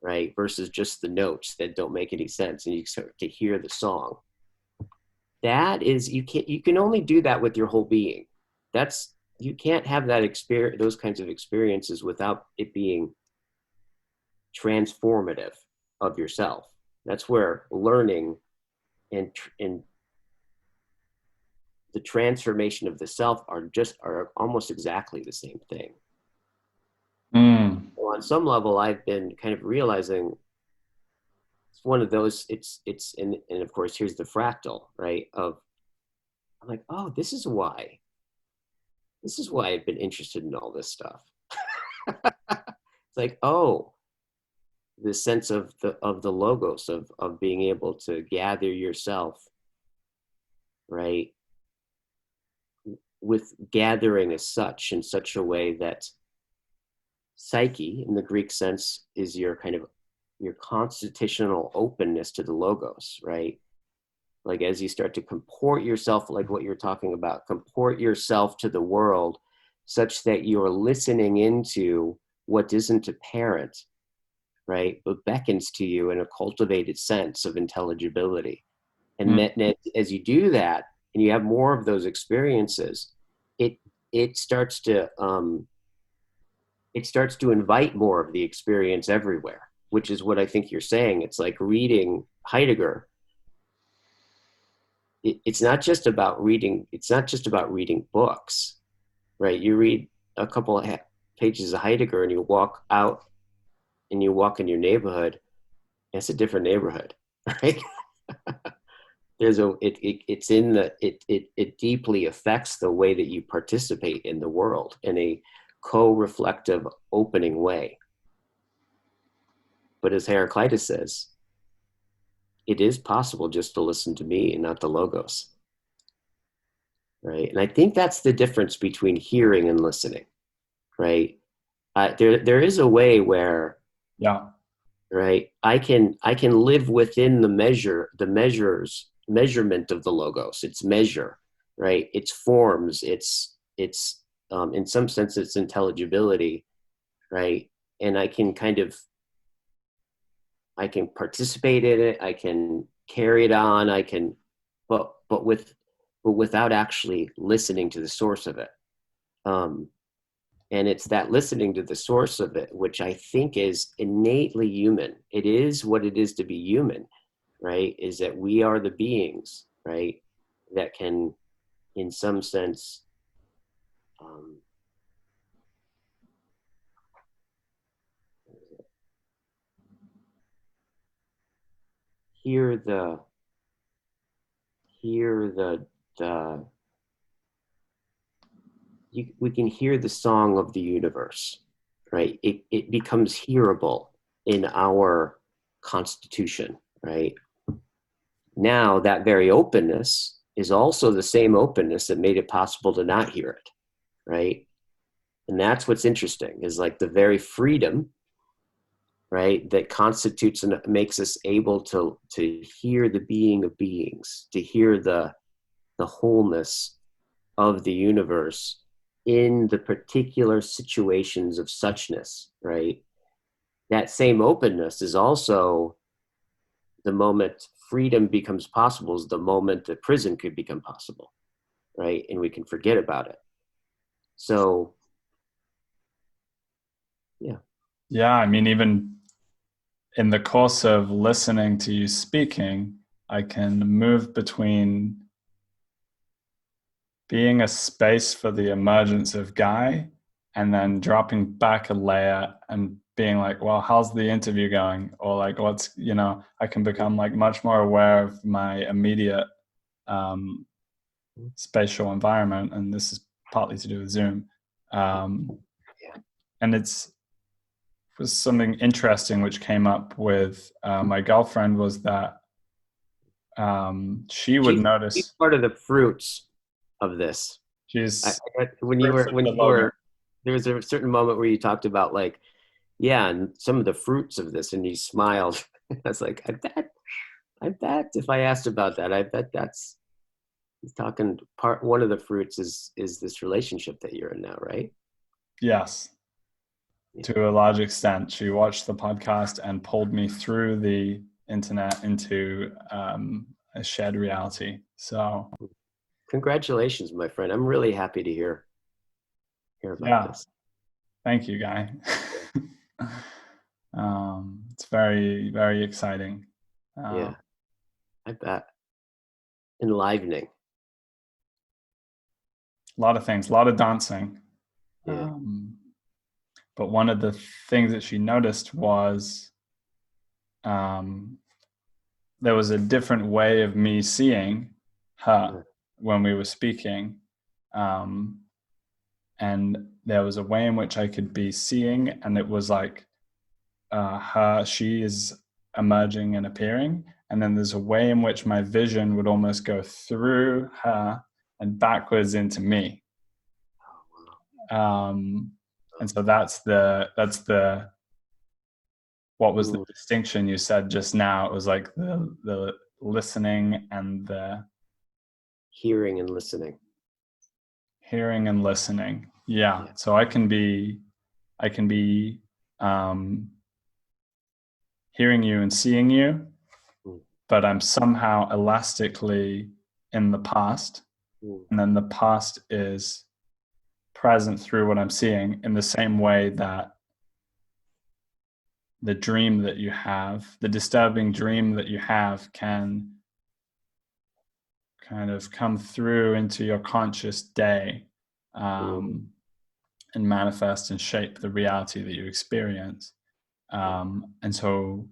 Speaker 1: right? Versus just the notes that don't make any sense, and you start to hear the song. That is, you can only do that with your whole being. You can't have those kinds of experiences without it being transformative of yourself. That's where learning and the transformation of the self are almost exactly the same thing. So on some level, I've been kind of realizing it's one of those, and of course, here's the fractal, right? I'm like, oh, this is why I've been interested in all this stuff. It's like, oh, the sense of the logos, of being able to gather yourself, right? With gathering as such, in such a way that psyche, in the Greek sense, is your kind of your constitutional openness to the logos, right? Like as you start to comport yourself, like what you're talking about, comport yourself to the world such that you're listening into what isn't apparent, right? But beckons to you in a cultivated sense of intelligibility. And that as you do that, and you have more of those experiences, it it starts to invite more of the experience everywhere, which is what I think you're saying. It's like reading Heidegger. It's not just about reading. It's not just about reading books, right? You read a couple of pages of Heidegger, and you walk out, and you walk in your neighborhood. It's a different neighborhood, right? There's a it's in the it deeply affects the way that you participate in the world in a co-reflective, opening way. But as Heraclitus says, it is possible just to listen to me and not the logos, right? And I think that's the difference between hearing and listening, right? There is a way where,
Speaker 2: Yeah.
Speaker 1: right, I can live within measurement of the logos. It's measure, right? It's forms. It's in some sense it's intelligibility, right? And I can participate in it. I can carry it on. But without actually listening to the source of it. And it's that listening to the source of it, which I think is innately human. It is what it is to be human, right? Is that we are the beings, right? That can, in some sense, hear the we can hear the song of the universe, right? It becomes hearable in our constitution, right? Now, that very openness is also the same openness that made it possible to not hear it, right? And that's what's interesting, is like the very freedom, right, that constitutes and makes us able to hear the being of beings, to hear the wholeness of the universe in the particular situations of suchness, right? That same openness is also the moment freedom becomes possible, is the moment that prison could become possible, right? And we can forget about it. So, yeah.
Speaker 2: Yeah, I mean, even in the course of listening to you speaking, I can move between being a space for the emergence of Guy and then dropping back a layer and being like, well, how's the interview going? Or like, I can become like much more aware of my immediate spatial environment. And this is partly to do with Zoom. And was something interesting which came up with my girlfriend, was that she would notice.
Speaker 1: She's part of the fruits of this.
Speaker 2: She's
Speaker 1: when you were there was a certain moment where you talked about like, yeah, and some of the fruits of this, and you smiled. I was like, I bet if I asked about that, I bet that's he's talking one of the fruits is this relationship that you're in now, right?
Speaker 2: Yes. Yeah. To a large extent. She watched the podcast and pulled me through the internet into a shared reality. So
Speaker 1: congratulations, my friend. I'm really happy to hear about this.
Speaker 2: Thank you, Guy. It's very, very exciting.
Speaker 1: Yeah, I bet. Enlivening.
Speaker 2: A lot of things, a lot of dancing.
Speaker 1: Yeah.
Speaker 2: But one of the things that she noticed was there was a different way of me seeing her when we were speaking. Um, and there was a way in which I could be seeing, and it was like she is emerging and appearing. And then there's a way in which my vision would almost go through her and backwards into me. And so that's the what was the distinction you said just now? It was like the listening and the
Speaker 1: hearing and listening.
Speaker 2: Hearing and listening. Yeah. So I can be hearing you and seeing you, but I'm somehow elastically in the past. And then the past is present through what I'm seeing, in the same way that the dream that you have, the disturbing dream that you have, can kind of come through into your conscious day, and manifest and shape the reality that you experience. And so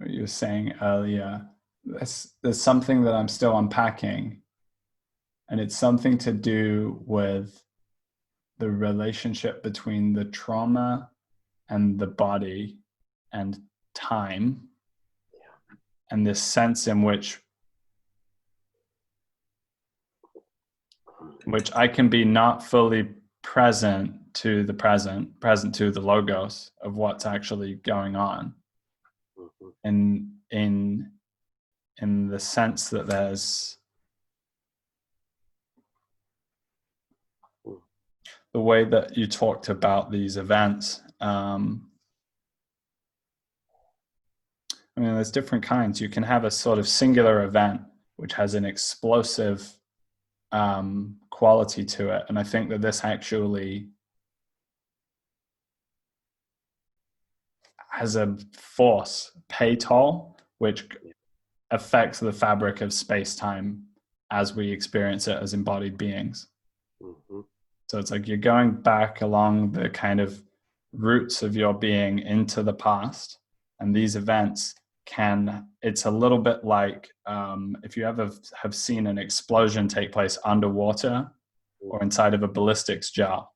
Speaker 2: you were saying earlier, there's something that I'm still unpacking, and it's something to do with the relationship between the trauma and the body and time, and this sense in which I can be not fully present to the present to the logos of what's actually going on. And in the sense that there's the way that you talked about these events. I mean, there's different kinds. You can have a sort of singular event which has an explosive quality to it. And I think that this actually has a force, pay toll, which affects the fabric of space-time as we experience it as embodied beings. So it's like you're going back along the kind of roots of your being into the past. And these events it's a little bit like if you ever have seen an explosion take place underwater or inside of a ballistics jar.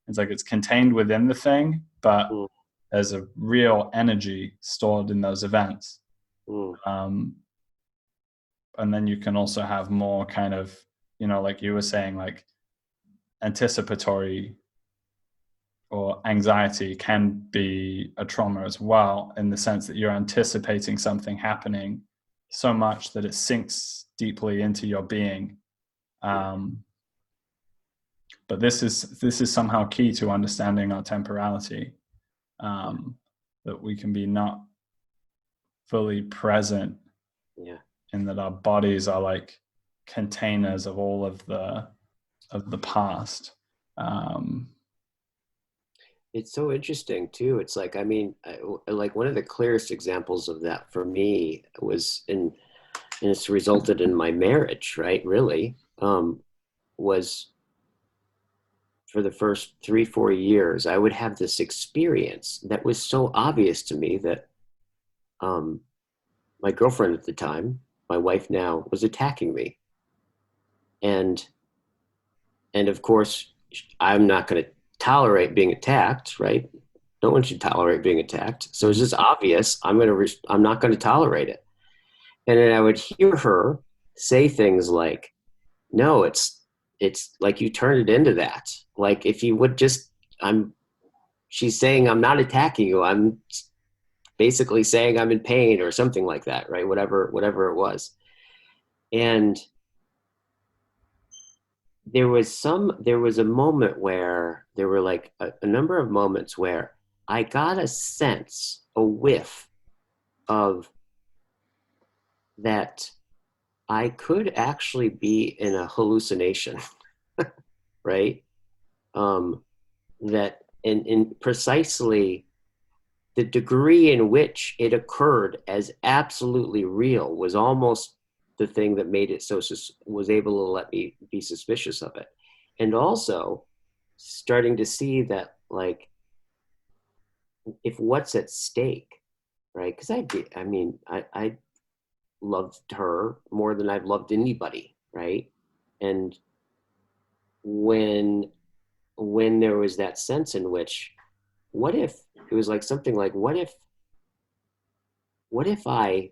Speaker 2: It's like it's contained within the thing, but there's a real energy stored in those events. And then you can also have more kind of, like you were saying, like anticipatory or anxiety can be a trauma as well, in the sense that you're anticipating something happening so much that it sinks deeply into your being. But this is somehow key to understanding our temporality, that we can be not fully present, and that our bodies are like containers of all of the past.
Speaker 1: It's so interesting too. It's like, I mean, like one of the clearest examples of that for me was and it's resulted in my marriage, right? Really, was for the first 3-4 years, I would have this experience that was so obvious to me that my girlfriend at the time, my wife now, was attacking me. And of course, I'm not going to tolerate being attacked, right? No one should tolerate being attacked. So it's just obvious. I'm not going to tolerate it. And then I would hear her say things like, "No, it's like you turned it into that. Like if you would just, she's saying I'm not attacking you. I'm basically saying I'm in pain or something like that, right? Whatever it was." And there was a moment where there were like a number of moments where I got a sense, a whiff of that I could actually be in a hallucination, right? That in precisely the degree in which it occurred as absolutely real was almost the thing that made it was able to let me be suspicious of it. And also starting to see that, like, if what's at stake, right? Because I loved her more than I've loved anybody, right? And when there was that sense in which, what if it was like something like, what if I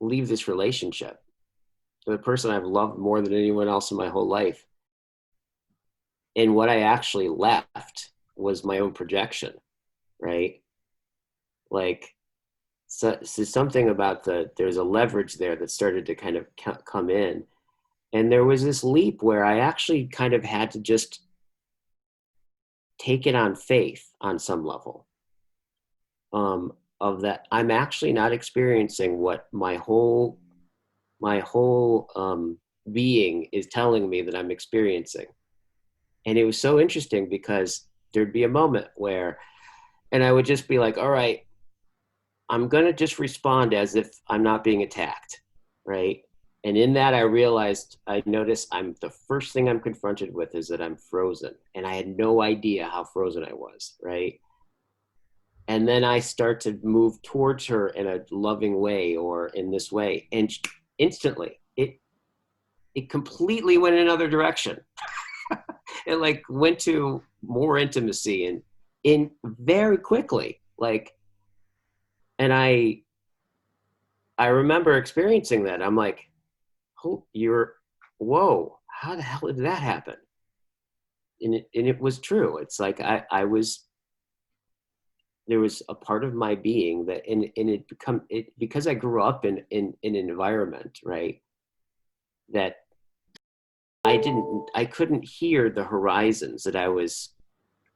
Speaker 1: leave this relationship, the person I've loved more than anyone else in my whole life, and what I actually left was my own projection, right? Like, so something about there's a leverage there that started to kind of come in. And there was this leap where I actually kind of had to just take it on faith on some level, of that I'm actually not experiencing what my whole being is telling me that I'm experiencing. And it was so interesting because there'd be a moment where, and I would just be like, all right, I'm going to just respond as if I'm not being attacked, right? And in that, I noticed the first thing I'm confronted with is that I'm frozen. And I had no idea how frozen I was, right? And then I start to move towards her in a loving way or in this way. And instantly, it completely went in another direction. It like went to more intimacy and in very quickly. Like, and I remember experiencing that. I'm like, oh, whoa, how the hell did that happen? And it was true. It's like I was, there was a part of my being that, and it because I grew up in an environment, right, that I couldn't hear the horizons that I was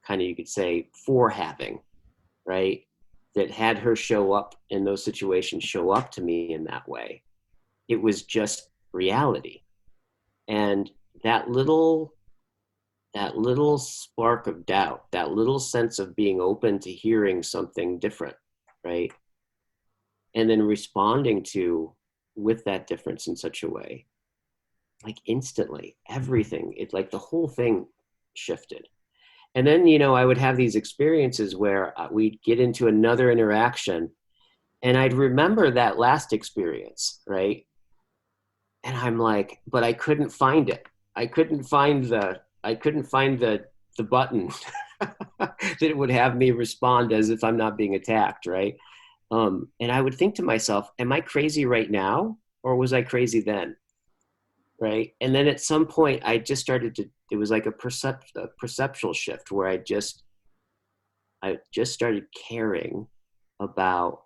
Speaker 1: kind of, you could say, for having, right? That had her show up in those situations, show up to me in that way. It was just reality. And that little spark of doubt, that little sense of being open to hearing something different, right? And then responding to with that difference in such a way, like instantly, everything, it's like the whole thing shifted. And then, I would have these experiences where we'd get into another interaction and I'd remember that last experience, right? And I'm like, but I couldn't find it. I couldn't find the button that would have me respond as if I'm not being attacked, right? And I would think to myself, am I crazy right now? Or was I crazy then? Right. And then at some point I just started to, it was like a perceptual shift where I just started caring about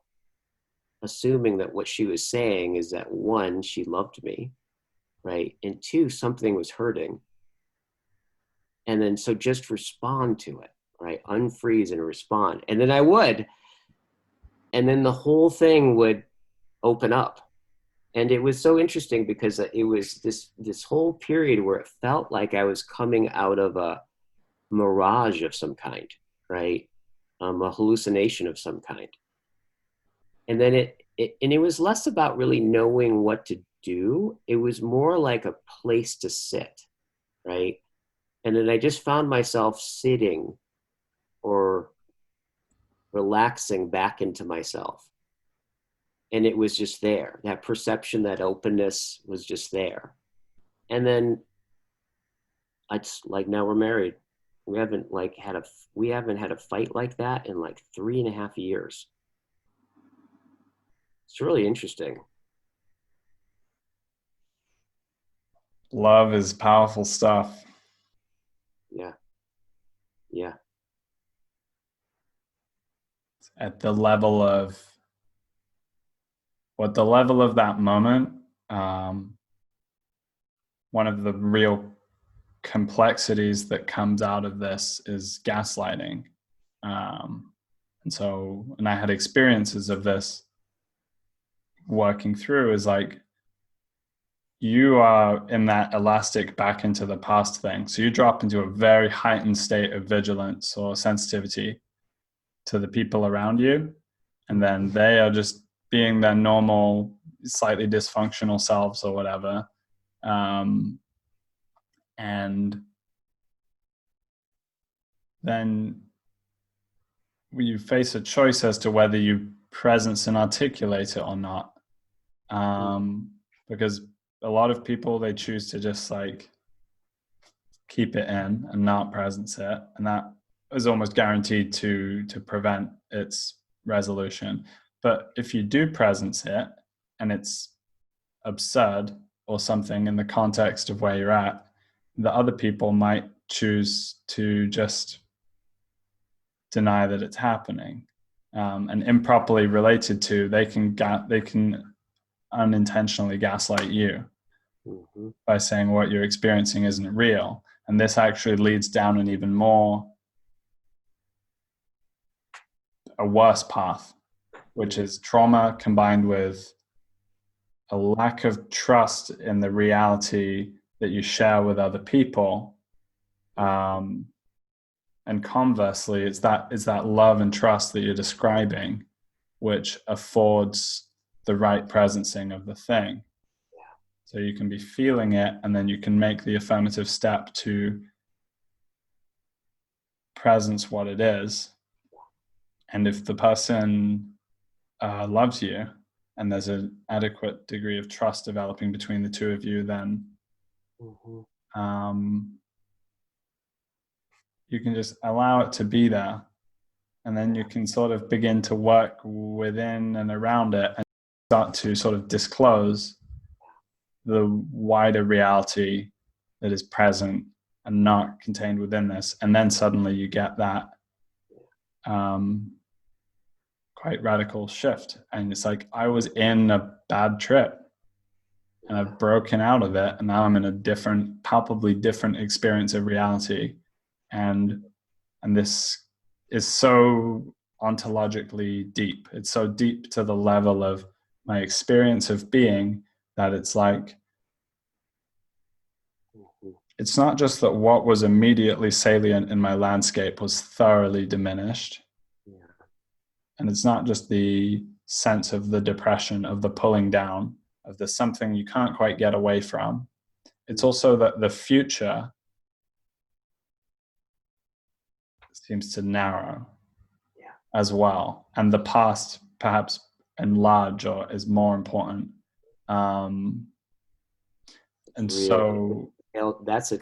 Speaker 1: assuming that what she was saying is that, one, she loved me, right? And two, something was hurting. And then so just respond to it, right? Unfreeze and respond. And then I would. And then the whole thing would open up. And it was so interesting because it was this whole period where it felt like I was coming out of a mirage of some kind, right? A hallucination of some kind. And then it was less about really knowing what to do. It was more like a place to sit, right? And then I just found myself sitting or relaxing back into myself. And it was just there. That perception, that openness was just there. And then it's like, now we're married. We haven't had a fight like that in like 3.5 years. It's really interesting.
Speaker 2: Love is powerful stuff.
Speaker 1: Yeah. Yeah.
Speaker 2: At the level of that moment, one of the real complexities that comes out of this is gaslighting. And I had experiences of this working through, is like, you are in that elastic back into the past thing. So you drop into a very heightened state of vigilance or sensitivity to the people around you. And then they are just being their normal, slightly dysfunctional selves or whatever. And then you face a choice as to whether you presence and articulate it or not. Because a lot of people, they choose to just like keep it in and not presence it, and that is almost guaranteed to prevent its resolution. But if you do presence it and it's absurd or something in the context of where you're at, the other people might choose to just deny that it's happening, and improperly related to, they can unintentionally gaslight you by saying what you're experiencing isn't real. And this actually leads down an even more, a worse path, which is trauma combined with a lack of trust in the reality that you share with other people. And conversely, it's that love and trust that you're describing, which affords the right presencing of the thing. So you can be feeling it, and then you can make the affirmative step to presence what it is. And if the person loves you and there's an adequate degree of trust developing between the two of you, then you can just allow it to be there. And then you can sort of begin to work within and around it and start to sort of disclose the wider reality that is present and not contained within this. And then suddenly you get that quite radical shift. And it's like, I was in a bad trip and I've broken out of it, and now I'm in a different, palpably different experience of reality. And this is so ontologically deep. It's so deep to the level of my experience of being that it's like, it's not just that what was immediately salient in my landscape was thoroughly diminished. And it's not just the sense of the depression, of the pulling down, of the something you can't quite get away from. It's also that the future seems to narrow as well. And the past perhaps enlarge or is more important. And really, so
Speaker 1: that's a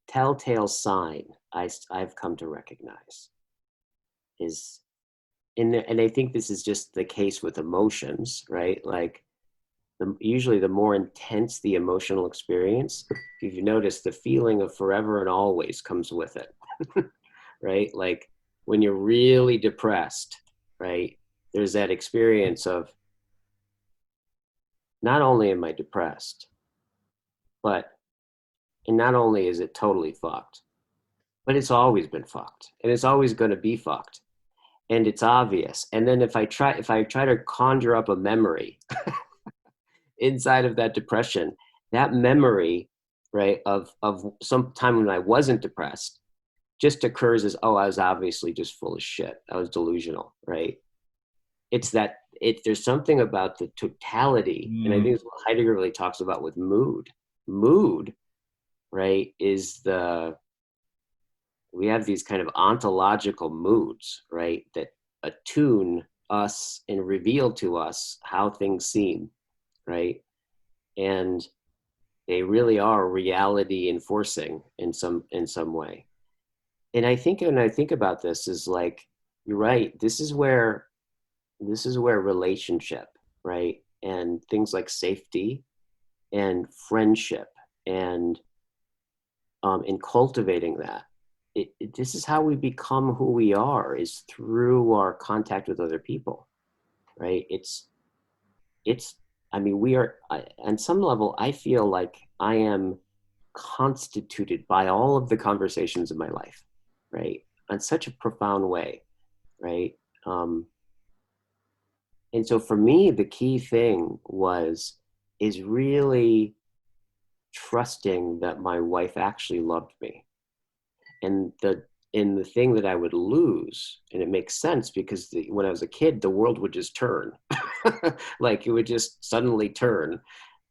Speaker 1: telltale sign I've come to recognize is in there. And I think this is just the case with emotions, right? Like usually the more intense the emotional experience, if you notice, the feeling of forever and always comes with it. Right? Like when you're really depressed, right? There's that experience of not only am I depressed, and not only is it totally fucked, but it's always been fucked, and it's always going to be fucked, and it's obvious. And then if I try to conjure up a memory inside of that depression, that memory, right, of some time when I wasn't depressed, just occurs as, oh, I was obviously just full of shit. I was delusional, right? It's that there's something about the totality, and I think it's what Heidegger really talks about with mood. Mood, right, is we have these kind of ontological moods, right, that attune us and reveal to us how things seem, right? And they really are reality enforcing in some way. And I think when I think about this is like, you're right, this is where relationship, right, and things like safety and friendship and in cultivating that, this is how we become who we are, is through our contact with other people, right? I mean, we are, on some level, I feel like I am constituted by all of the conversations of my life, right? In such a profound way, right? And so for me, the key thing is really trusting that my wife actually loved me. And the thing that I would lose, and it makes sense because when I was a kid, the world would just turn. Like it would just suddenly turn.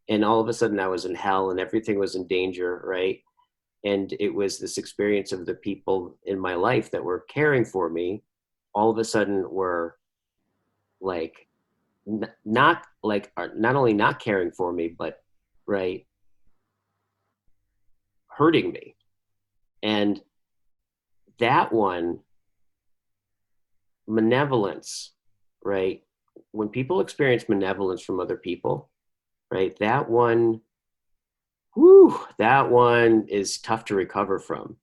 Speaker 1: And all of a sudden I was in hell and everything was in danger, right? And it was this experience of the people in my life that were caring for me, all of a sudden were like not like are not only not caring for me, but right, hurting me. And that one, malevolence, right? When people experience malevolence from other people, right? That one, whew, that one is tough to recover from.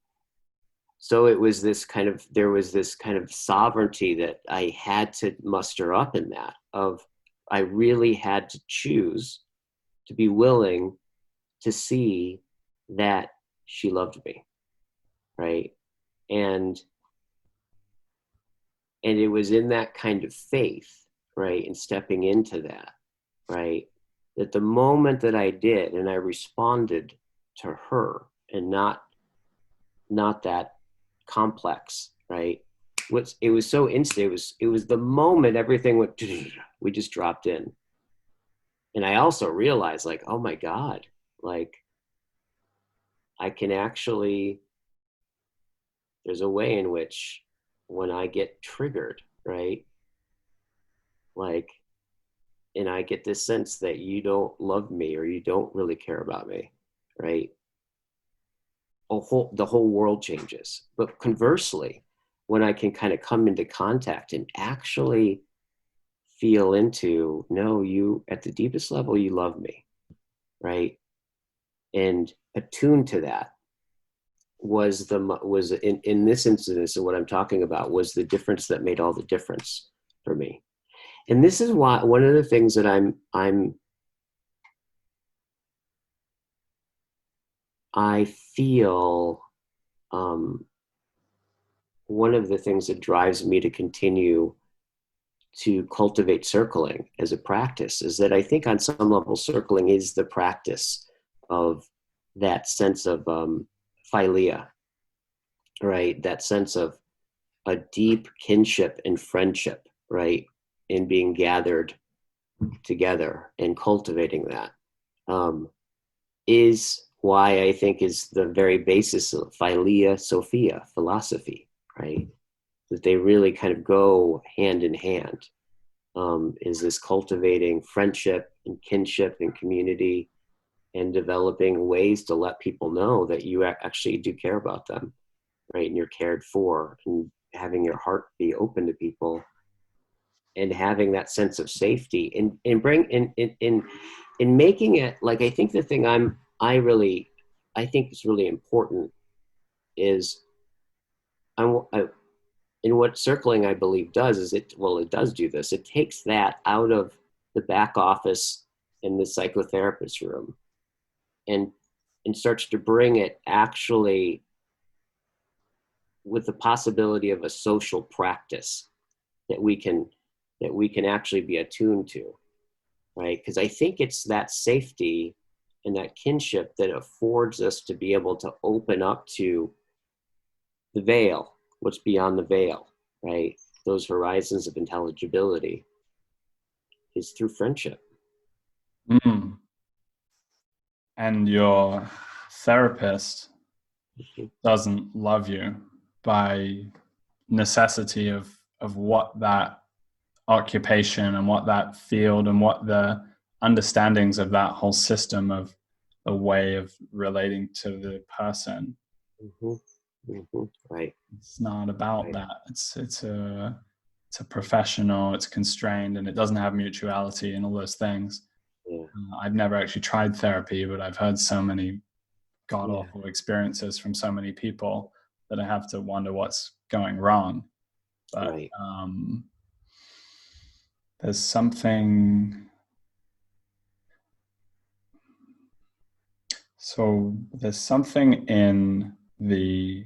Speaker 1: So it was this kind of, there was this kind of sovereignty that I had to muster up in that of, I really had to choose to be willing to see that she loved me, right? And it was in that kind of faith, right, and stepping into that, right, that the moment that I did and I responded to her and not that complex, right, what's, it was so instant, it was the moment everything went, we just dropped in. And I also realized, like, oh my God, like, I can actually, there's a way in which when I get triggered, right, like, and I get this sense that you don't love me or you don't really care about me, right, the whole world changes. But conversely, when I can kind of come into contact and actually feel into, no, you, at the deepest level, you love me, right, and attune to that, was in this instance of what I'm talking about, was the difference that made all the difference for me. And this is why one of the things that I feel, one of the things that drives me to continue to cultivate circling as a practice is that I think on some level circling is the practice of that sense of philia, right? That sense of a deep kinship and friendship, right? In being gathered together and cultivating that, is why I think is the very basis of Philia Sophia philosophy, right? That they really kind of go hand in hand, is this cultivating friendship and kinship and community and developing ways to let people know that you actually do care about them, right? And you're cared for, and having your heart be open to people and having that sense of safety and bring in making it like, I think the thing I think is really important is I and what circling I believe does is it does do this. It takes that out of the back office in the psychotherapist room and starts to bring it actually with the possibility of a social practice that we can actually be attuned to, right? Because I think it's that safety and that kinship that affords us to be able to open up to the veil, what's beyond the veil, right? Those horizons of intelligibility is through friendship.
Speaker 2: Mm. And your therapist doesn't love you by necessity of what that occupation and what that field and what the understandings of that whole system of a way of relating to the person.
Speaker 1: Right.
Speaker 2: It's not about that. It's a professional, it's constrained, and it doesn't have mutuality and all those things.
Speaker 1: Yeah.
Speaker 2: I've never actually tried therapy, but I've heard so many god awful experiences from so many people that I have to wonder what's going wrong. But
Speaker 1: right.
Speaker 2: There's something. So there's something in the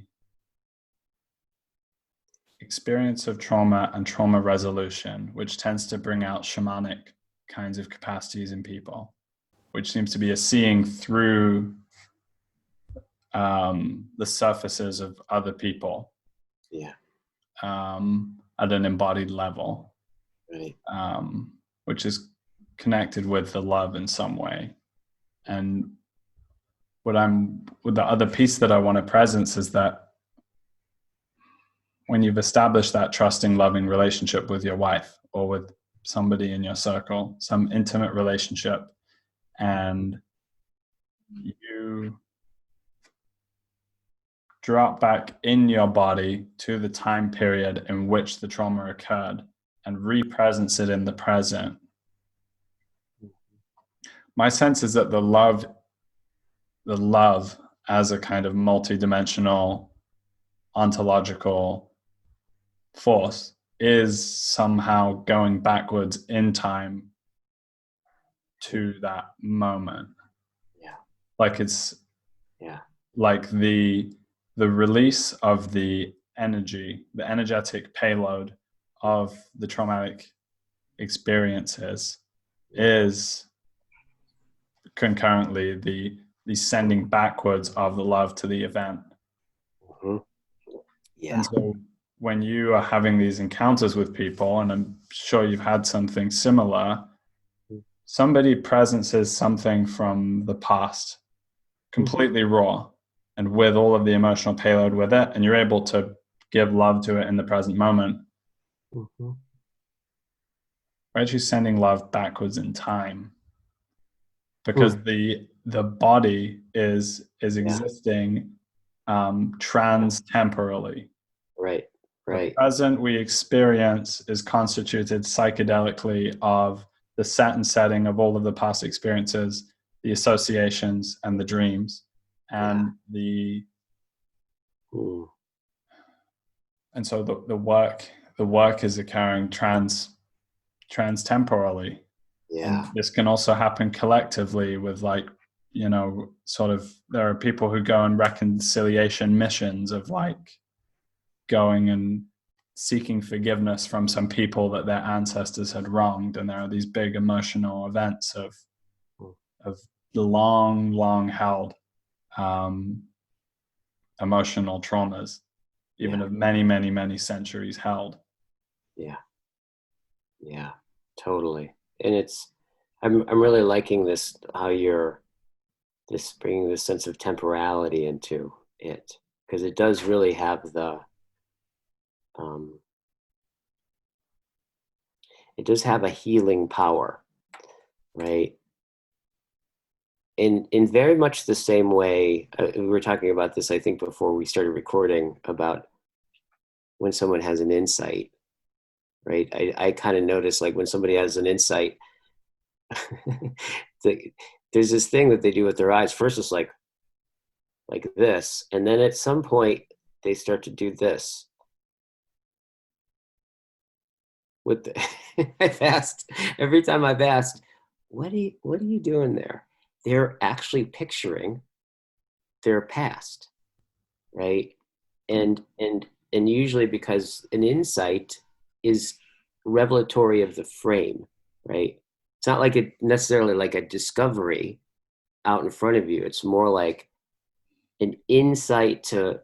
Speaker 2: experience of trauma and trauma resolution, which tends to bring out shamanic kinds of capacities in people, which seems to be a seeing through the surfaces of other people, at an embodied level,
Speaker 1: right.
Speaker 2: Which is connected with the love in some way. And with the other piece that I want to presence is that when you've established that trusting, loving relationship with your wife or with somebody in your circle, some intimate relationship, and you drop back in your body to the time period in which the trauma occurred and re-presence it in the present. My sense is that the love as a kind of multidimensional ontological force is somehow going backwards in time to that moment.
Speaker 1: Yeah.
Speaker 2: Like it's
Speaker 1: Yeah.
Speaker 2: like the release of the energy, the energetic payload of the traumatic experiences is concurrently the sending backwards of the love to the event.
Speaker 1: Mm-hmm. Yeah.
Speaker 2: And so when you are having these encounters with people, and I'm sure you've had something similar, somebody presences something from the past completely raw and with all of the emotional payload with it, and you're able to give love to it in the present moment.
Speaker 1: Mm-hmm.
Speaker 2: We're actually sending love backwards in time, because the body is existing trans-temporally.
Speaker 1: Right.
Speaker 2: The present we experience is constituted psychedelically of the set and setting of all of the past experiences, the associations and the dreams, and and so the work is occurring trans-temporally.
Speaker 1: Yeah.
Speaker 2: And this can also happen collectively with, like, sort of, there are people who go on reconciliation missions of like going and seeking forgiveness from some people that their ancestors had wronged, and there are these big emotional events of the long held emotional traumas, even of many centuries held.
Speaker 1: Yeah, totally. And I'm really liking this, how you're bringing this sense of temporality into it, because it does really have it does have a healing power, right? In very much the same way, we were talking about this, I think, before we started recording, about when someone has an insight, right? I kind of notice, like, when somebody has an insight, there's this thing that they do with their eyes. First it's like this, and then at some point they start to do this with I've asked, every time I've asked, what are you doing there? They're actually picturing their past, right? And usually, because an insight is revelatory of the frame, right? It's not like it necessarily like a discovery out in front of you. It's more like an insight to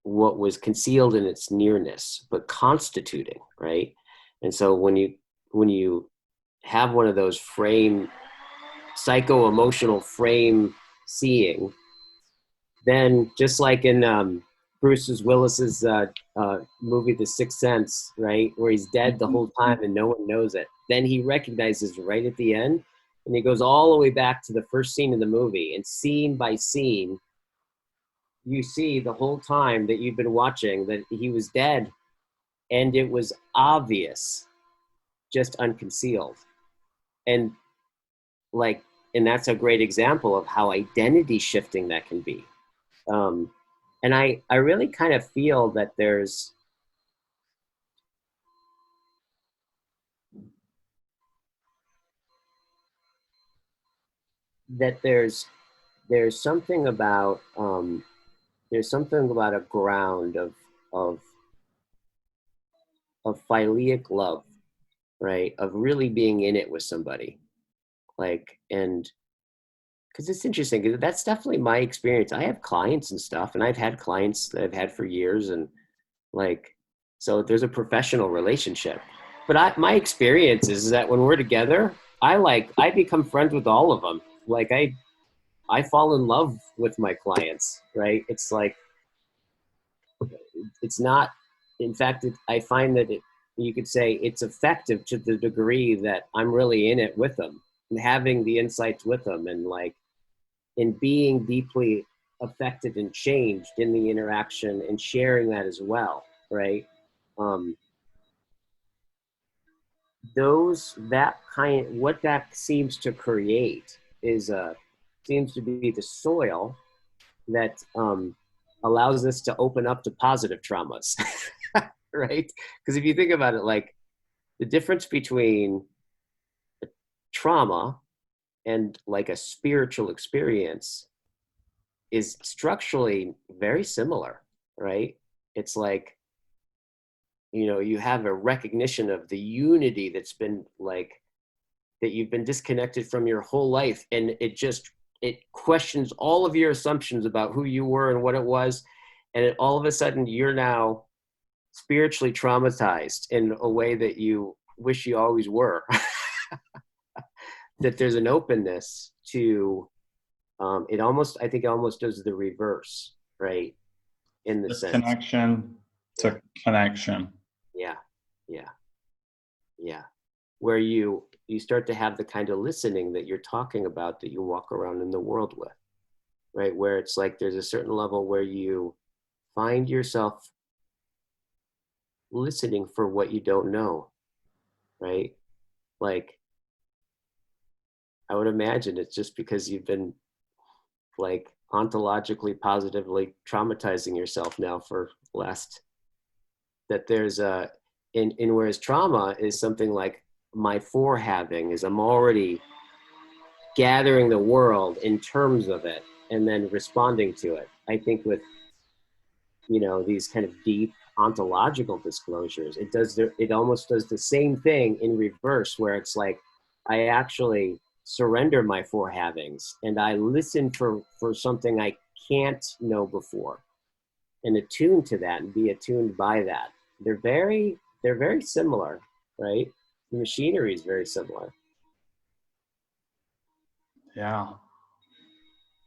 Speaker 1: what was concealed in its nearness, but constituting, right? And so when you have one of those frame, psycho-emotional frame seeing, then just like in Bruce Willis's movie The Sixth Sense, right, where he's dead the whole time and no one knows it, then he recognizes right at the end, and he goes all the way back to the first scene of the movie, and scene by scene, you see the whole time that you've been watching that he was dead, and it was obvious, just unconcealed. And like, and that's a great example of how identity shifting that can be. And I really kind of feel that there's something about a ground of phileic love, right? Of really being in it with somebody, like, and because it's interesting, because that's definitely my experience. I have clients and stuff, and I've had clients that I've had for years, and like, so there's a professional relationship. But my experience is that when we're together, I become friends with all of them. Like, I fall in love with my clients, right? It's like, it's not, in fact, I find that you could say it's effective to the degree that I'm really in it with them and having the insights with them, and like in being deeply affected and changed in the interaction and sharing that as well, right? Um, what that seems to create is seems to be the soil that allows us to open up to positive traumas, right? Because if you think about it, like the difference between trauma and like a spiritual experience is structurally very similar, right? It's like, you have a recognition of the unity that's been like, that you've been disconnected from your whole life. And it questions all of your assumptions about who you were and what it was. And all of a sudden you're now spiritually traumatized in a way that you wish you always were. That there's an openness to, I think it almost does the reverse, right? In the sense.
Speaker 2: Disconnection to connection.
Speaker 1: Yeah. Yeah. Yeah. Where you start to have the kind of listening that you're talking about, that you walk around in the world with, right? Where it's like there's a certain level where you find yourself listening for what you don't know, right? Like, I would imagine it's just because you've been like ontologically positively traumatizing yourself now for last, that there's in whereas trauma is something like my forehaving is I'm already gathering the world in terms of it and then responding to it. I think with, these kind of deep ontological disclosures, it almost does the same thing in reverse, where it's like I actually surrender my forehavings and I listen for something I can't know before, and attune to that and be attuned by that. They're very similar, right? The machinery is very similar.
Speaker 2: Yeah.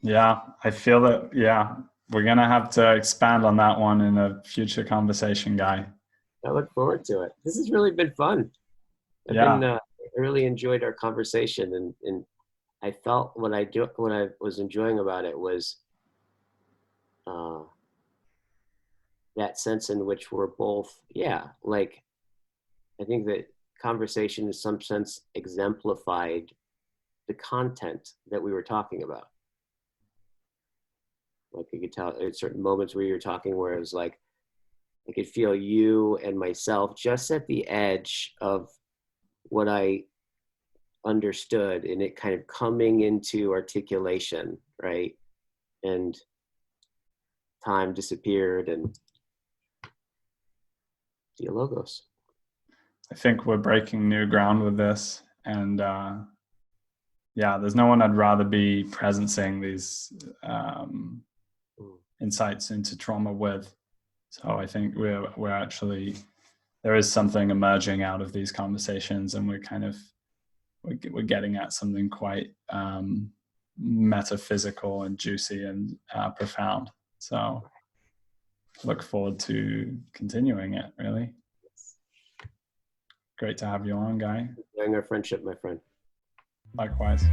Speaker 2: Yeah. I feel that, yeah, we're going to have to expand on that one in a future conversation, Guy.
Speaker 1: I look forward to it. This has really been fun. I really enjoyed our conversation, and I felt what I was enjoying about it was uh, that sense in which we're both, like, I think that conversation in some sense exemplified the content that we were talking about. Like you could tell at certain moments where you're talking, where it was like, I could feel you and myself just at the edge of what I understood, and it kind of coming into articulation, right? And time disappeared and dialogos.
Speaker 2: I think we're breaking new ground with this. And there's no one I'd rather be presencing these insights into trauma with. So I think we're actually, there is something emerging out of these conversations, and we're getting at something quite metaphysical and juicy and profound. So look forward to continuing it, really. Great to have you on, Guy.
Speaker 1: Enjoying our friendship, my friend.
Speaker 2: Likewise.